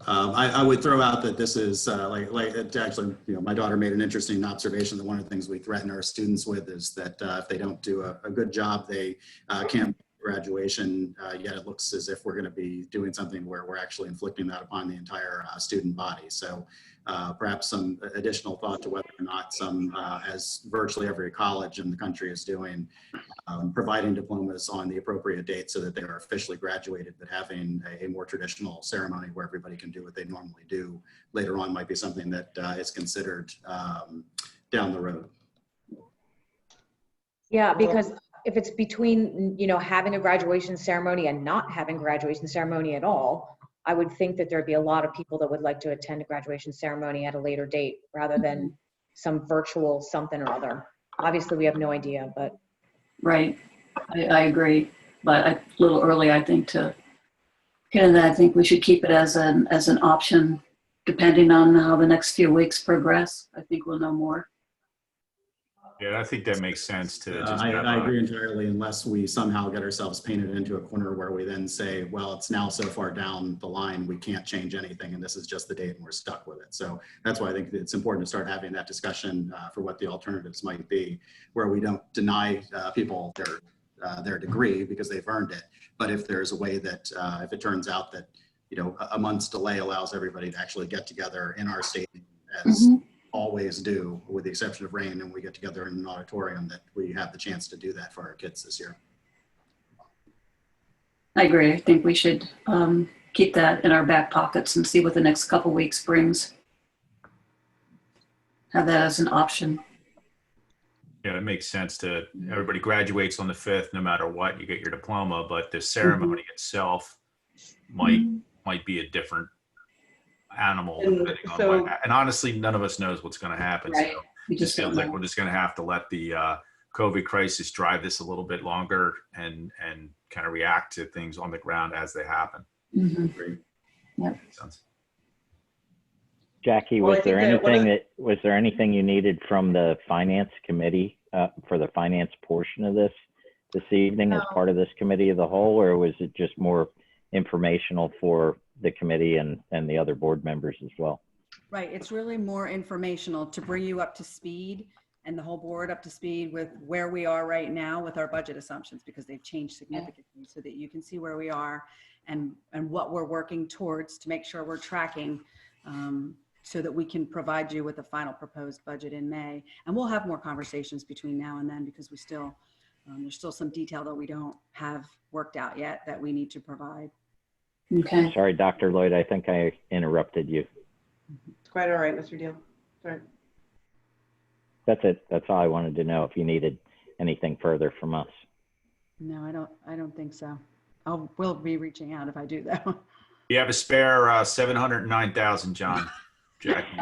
I would throw out that this is actually, my daughter made an interesting observation that one of the things we threaten our students with is that if they don't do a good job, they can't graduation, yet it looks as if we're going to be doing something where we're actually inflicting that upon the entire student body. So perhaps some additional thought to whether or not some, as virtually every college in the country is doing, providing diplomas on the appropriate date so that they are officially graduated, but having a more traditional ceremony where everybody can do what they normally do later on might be something that is considered down the road. Yeah, because if it's between, having a graduation ceremony and not having a graduation ceremony at all, I would think that there'd be a lot of people that would like to attend a graduation ceremony at a later date rather than some virtual something or other. Obviously, we have no idea, but. Right. I agree, but a little early, I think, to get into that. I think we should keep it as an option, depending on how the next few weeks progress. I think we'll know more. Yeah, I think that makes sense to just I agree entirely, unless we somehow get ourselves painted into a corner where we then say, well, it's now so far down the line, we can't change anything, and this is just the date and we're stuck with it. So that's why I think it's important to start having that discussion for what the alternatives might be, where we don't deny people their degree because they've earned it. But if there's a way that if it turns out that, a month's delay allows everybody to actually get together in our state as always do, with the exception of rain, and we get together in an auditorium, that we have the chance to do that for our kids this year. I agree. I think we should keep that in our back pockets and see what the next couple weeks brings. Have that as an option. Yeah, it makes sense to, everybody graduates on the 5th, no matter what, you get your diploma, but the ceremony itself might be a different animal. And honestly, none of us knows what's going to happen. Right. So We it just feels like don't know. we're just going to have to let the COVID crisis drive this a little bit longer and kind of react to things on the ground as they happen. Yep. Makes sense. Jackie, Well, was I think there anything you needed from the finance committee for the finance portion of this evening as part of this committee of the whole, or was it just more informational for the committee and the other board members as well? Right, it's really more informational to bring you up to speed and the whole board up to speed with where we are right now with our budget assumptions, because they've changed significantly, so that you can see where we are and what we're working towards to make sure we're tracking, so that we can provide you with a final proposed budget in May. And we'll have more conversations between now and then, because we still, there's still some detail that we don't have worked out yet that we need to provide. Okay. Sorry, Dr. Lloyd, I think I interrupted you. It's quite all right, Mr. Deal. Sorry. That's it. That's all I wanted to know, if you needed anything further from us. No, I don't think so. We'll be reaching out if I do though. You have a spare 709,000, John. Jackie.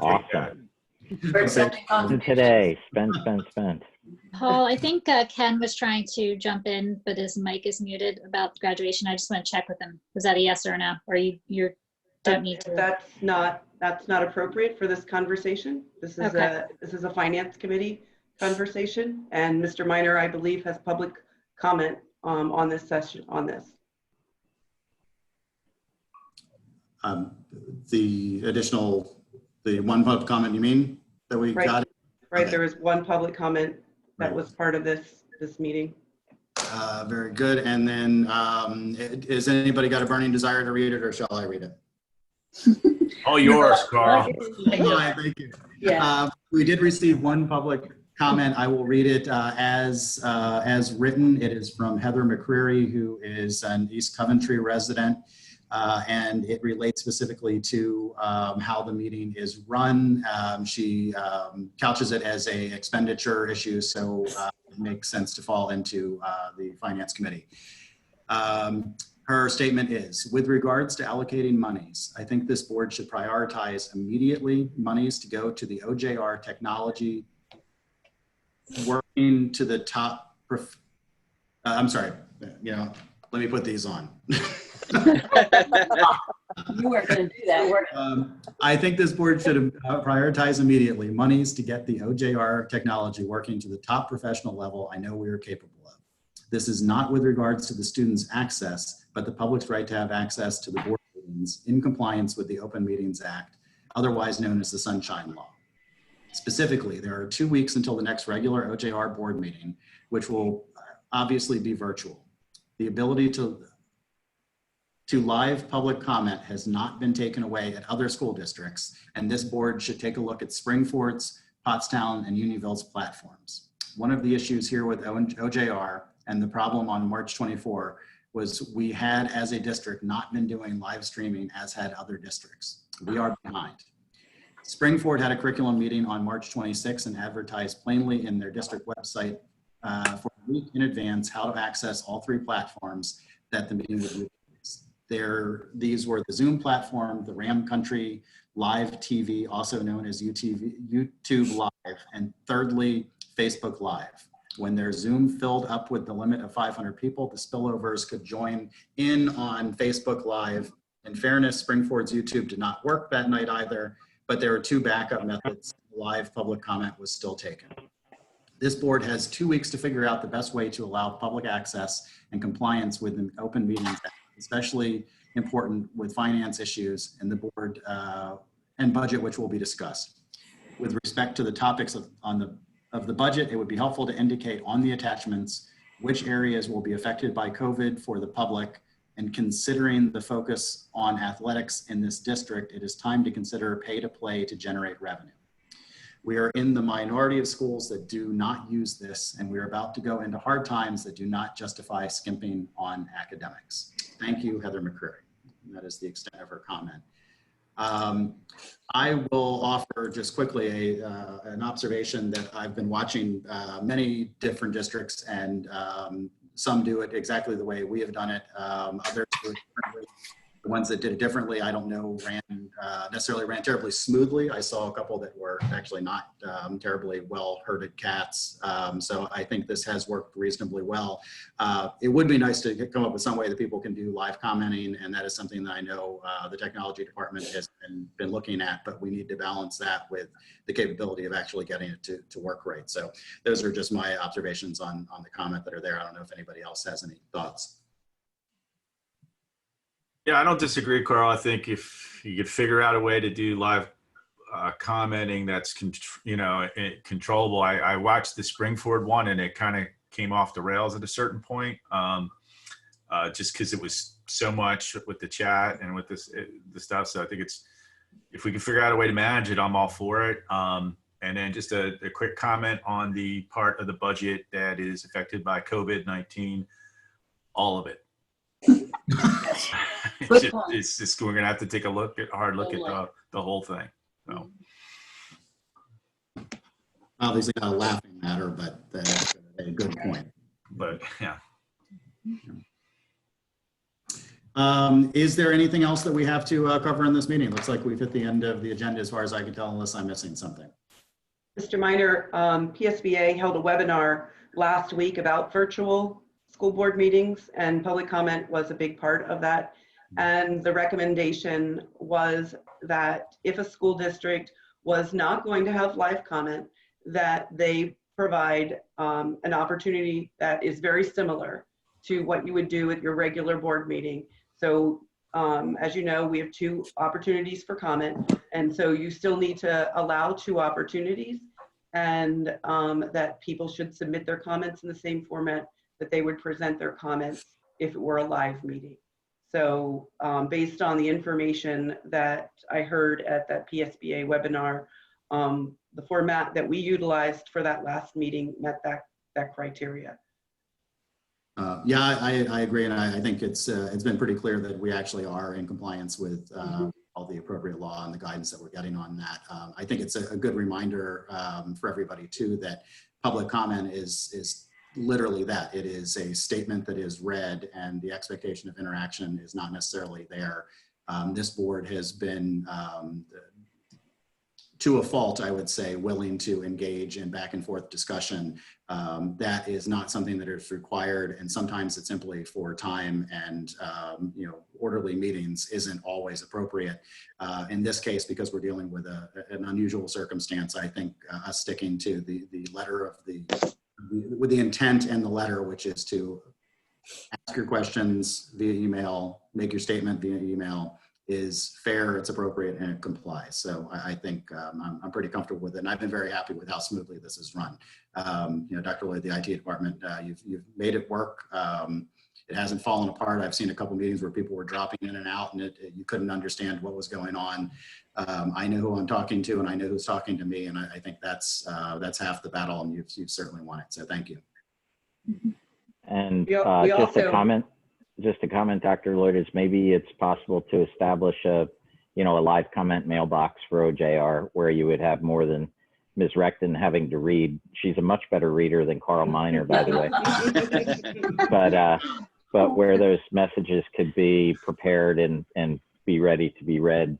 Awesome. For accepting Spend today. Spend. Paul, I think Ken was trying to jump in, but his mic is muted about graduation. I just want to check with him. Was that a yes or a no? Or you don't need to? That's not appropriate for this conversation. This is Okay. this is a finance committee conversation, and Mr. Minor, I believe, has public comment on this session on this. The one public comment, you mean, that we Right. got? Right, Okay. there was one public comment that Right. was part of this meeting. Very good. And then has anybody got a burning desire to read it, or shall I read it? All yours, Carl. Thank you. Yeah. We did receive one public comment. I will read it as written. It is from Heather McCreary, who is an East Coventry resident. And it relates specifically to how the meeting is run. She couches it as a expenditure issue, so it makes sense to fall into the Finance Committee. Her statement is, with regards to allocating monies, I think this board should prioritize immediately monies to go to the OJR technology, working to the top, I'm sorry, you know, let me put these on. You weren't going to do that, were you? I think this board should prioritize immediately monies to get the OJR technology working to the top professional level I know we are capable of. This is not with regards to the students' access, but the public's right to have access to the board meetings in compliance with the Open Meetings Act, otherwise known as the Sunshine Law. Specifically, there are 2 weeks until the next regular OJR board meeting, which will obviously be virtual. The ability to live public comment has not been taken away at other school districts, and this board should take a look at Springford's, Pottstown, and Unionville's platforms. One of the issues here with OJR and the problem on March 24 was we had, as a district, not been doing live streaming as had other districts. We are behind. Springford had a curriculum meeting on March 26 and advertised plainly in their district website for a week in advance how to access all 3 platforms that the meeting would utilize. These were the Zoom platform, the Ram Country Live TV, also known as YouTube Live, and thirdly, Facebook Live. When their Zoom filled up with the limit of 500 people, the spillovers could join in on Facebook Live. In fairness, Springford's YouTube did not work that night either, but there were 2 backup methods. Live public comment was still taken. This board has 2 weeks to figure out the best way to allow public access and compliance with the Open Meetings Act, especially important with finance issues and the board and budget, which will be discussed. With respect to the topics of the budget, it would be helpful to indicate on the attachments which areas will be affected by COVID for the public, and considering the focus on athletics in this district, it is time to consider pay to play to generate revenue. We are in the minority of schools that do not use this, and we're about to go into hard times that do not justify skimping on academics. Thank you, Heather McCreary. And that is the extent of her comment. I will offer just quickly an observation that I've been watching many different districts, and some do it exactly the way we have done it. Others do it differently. The ones that did it differently, I don't know, necessarily ran terribly smoothly. I saw a couple that were actually not terribly well herded cats. So I think this has worked reasonably well. It would be nice to come up with some way that people can do live commenting, and that is something that I know the technology department has been looking at, but we need to balance that with the capability of actually getting it to work right. So those are just my observations on the comment that are there. I don't know if anybody else has any thoughts. Yeah, I don't disagree, Carl. I think if you could figure out a way to do live commenting that's controllable. I watched the Springford one, and it kind of came off the rails at a certain point, just because it was so much with the chat and with the stuff. So I think if we can figure out a way to manage it, I'm all for it. And then just a quick comment on the part of the budget that is affected by COVID-19, all of it. It's just we're gonna have to take a hard look at the whole thing. So obviously not a laughing matter, but a good point. But yeah. Is there anything else that we have to cover in this meeting? Looks like we've hit the end of the agenda as far as I can tell, unless I'm missing something. Mr. Minor, PSBA held a webinar last week about virtual school board meetings, and public comment was a big part of that. And the recommendation was that if a school district was not going to have live comment, that they provide an opportunity that is very similar to what you would do at your regular board meeting. So as you know, we have 2 opportunities for comment, and so you still need to allow 2 opportunities, and that people should submit their comments in the same format that they would present their comments if it were a live meeting. So based on the information that I heard at that PSBA webinar, the format that we utilized for that last meeting met that criteria. Yeah, I agree, and I think it's been pretty clear that we actually are in compliance with all the appropriate law and the guidance that we're getting on that. I think it's a good reminder for everybody too that public comment is literally that. It is a statement that is read and the expectation of interaction is not necessarily there. This board has been, to a fault, I would say, willing to engage in back and forth discussion. That is not something that is required, and sometimes it's simply for time and orderly meetings isn't always appropriate. In this case, because we're dealing with an unusual circumstance, I think us sticking to the letter of with the intent and the letter, which is to ask your questions via email, make your statement via email, is fair, it's appropriate, and it complies. So I think I'm pretty comfortable with it, and I've been very happy with how smoothly this is run. Dr. Lloyd, the IT department, you've made it work. It hasn't fallen apart. I've seen a couple meetings where people were dropping in and out, and you couldn't understand what was going on. I know who I'm talking to, and I know who's talking to me, and I think that's half the battle, and you've certainly won it. So thank you. And We just also- a comment, Dr. Lloyd, is maybe it's possible to establish a live comment mailbox for OJR where you would have more than Ms. Recton having to read. She's a much better reader than Carl Miner, by the way. But where those messages could be prepared and be ready to be read,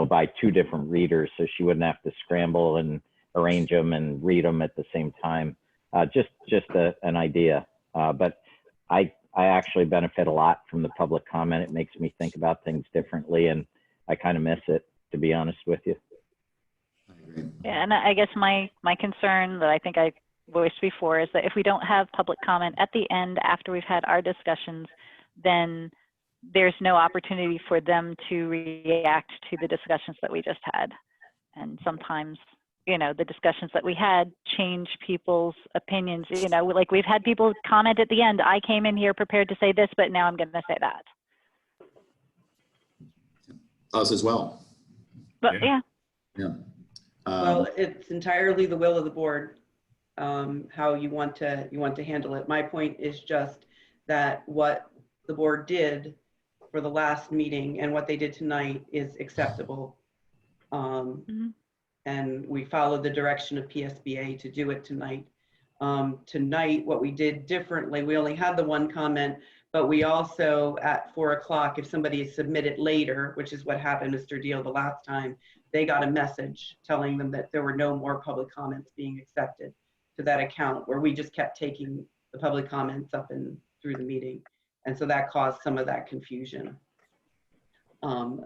by two different readers, so she wouldn't have to scramble and arrange them and read them at the same time. Just an idea. But I actually benefit a lot from the public comment. It makes me think about things differently, and I kind of miss it, to be honest with you. I agree. Yeah, and I guess my concern that I think I voiced before is that if we don't have public comment at the end after we've had our discussions, then there's no opportunity for them to react to the discussions that we just had. And sometimes, the discussions that we had change people's opinions. Like we've had people comment at the end, I came in here prepared to say this, but now I'm going to say that. Us as well. But yeah. Yeah. Well, it's entirely the will of the board, how you want to handle it. My point is just that what the board did for the last meeting and what they did tonight is acceptable. And we followed the direction of PSBA to do it tonight. Tonight, what we did differently, we only had the one comment, but we also at 4 o'clock, if somebody submitted later, which is what happened, Mr. Deal, the last time, they got a message telling them that there were no more public comments being accepted to that account, where we just kept taking the public comments up and through the meeting. And so that caused some of that confusion.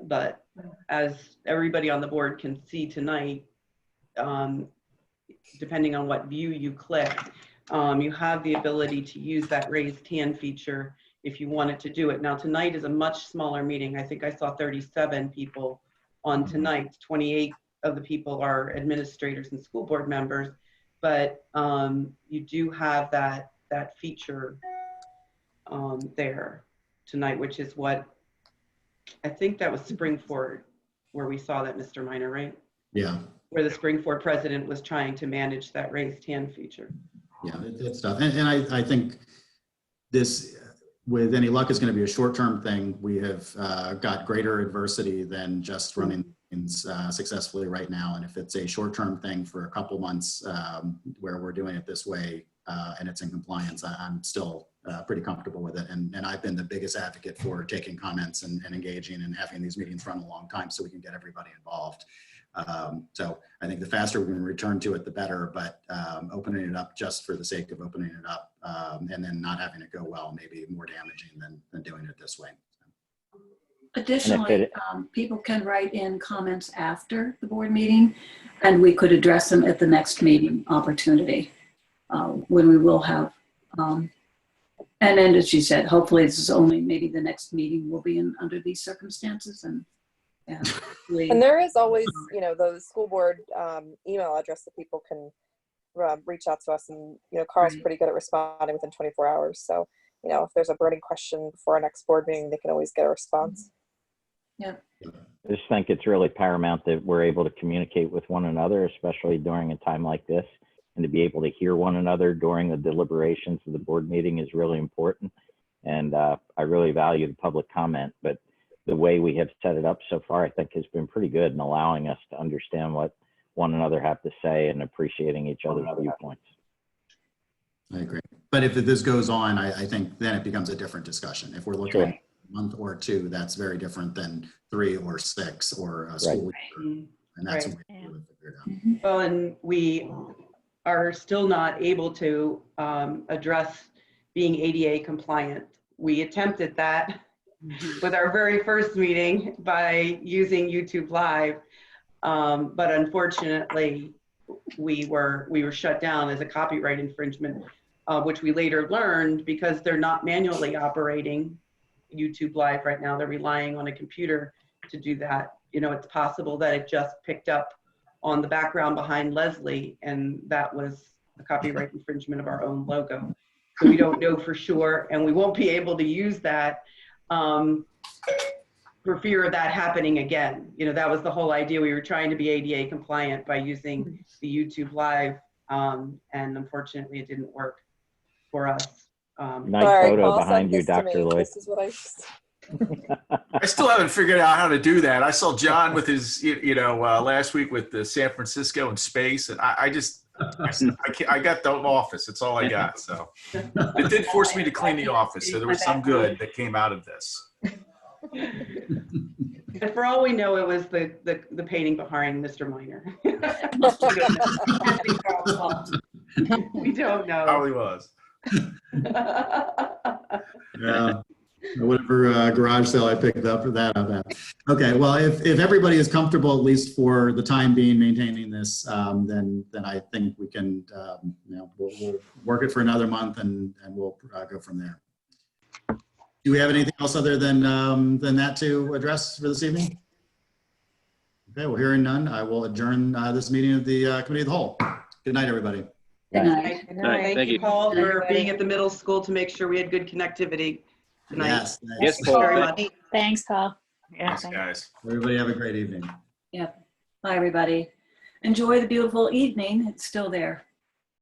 But as everybody on the board can see tonight, depending on what view you click, you have the ability to use that raised hand feature if you wanted to do it. Now tonight is a much smaller meeting. I think I saw 37 people on tonight. 28 of the people are administrators and school board members, but you do have that feature there tonight, which is what I think that was Springford where we saw that, Mr. Miner, right? Yeah. Where the Springford president was trying to manage that raised hand feature. Yeah, it's tough. And I think this, with any luck, is going to be a short-term thing. We have got greater adversity than just running things successfully right now. And if it's a short-term thing for a couple months where we're doing it this way and it's in compliance, I'm still pretty comfortable with it. And I've been the biggest advocate for taking comments and engaging and having these meetings run a long time so we can get everybody involved. So I think the faster we can return to it, the better, but opening it up just for the sake of opening it up and then not having it go well may be more damaging than doing it this way. Additionally, people can write in comments after the board meeting, and we could address them at the next meeting opportunity when we will have. And then, as you said, hopefully this is only maybe the next meeting will be under these circumstances. And there is always, the school board email address that people can reach out to us, and Carl's pretty good at responding within 24 hours. So if there's a burning question before our next board meeting, they can always get a response. Yeah. I just think it's really paramount that we're able to communicate with one another, especially during a time like this, and to be able to hear one another during the deliberations of the board meeting is really important. And I really value the public comment, but the way we have set it up so far, I think has been pretty good in allowing us to understand what one another have to say and appreciating each other's viewpoints. I agree. But if this goes on, I think then it becomes a different discussion. If we're looking at a month or two, that's very different than 3 or 6 or a school year. And that's what we have to figure it out. Well, and we are still not able to address being ADA compliant. We attempted that with our very first meeting by using YouTube Live, but unfortunately, we were shut down as a copyright infringement, which we later learned because they're not manually operating YouTube Live right now. They're relying on a computer to do that. You know, it's possible that it just picked up on the background behind Leslie, and that was a copyright infringement of our own logo. So we don't know for sure, and we won't be able to use that for fear of that happening again. You know, that was the whole idea. We were trying to be ADA compliant by using the YouTube Live, and unfortunately it didn't work for us. Nice photo behind you, Dr. Lloyd. This is what I I still haven't figured out how to do that. I saw John with his, last week with the San Francisco and space, and I got the office. That's all I got. So it did force me to clean the office. So there was some good that came out of this. And for all we know, it was the painting behind Mr. Minor. We don't know. Probably was. Yeah. Whatever garage sale I picked up for that. Okay, well, if everybody is comfortable, at least for the time being, maintaining this, then I think we can, we'll work it for another month and we'll go from there. Do we have anything else other than that to address for this evening? Okay, well, hearing none, I will adjourn this meeting of the Committee of the Whole. Good night, everybody. Good night. Thank you, Paul, for being at the middle school to make sure we had good connectivity tonight. Yes. Thank you very much. Thanks, Paul. Thanks, guys. Everybody have a great evening. Yep. Bye, everybody. Enjoy the beautiful evening. It's still there.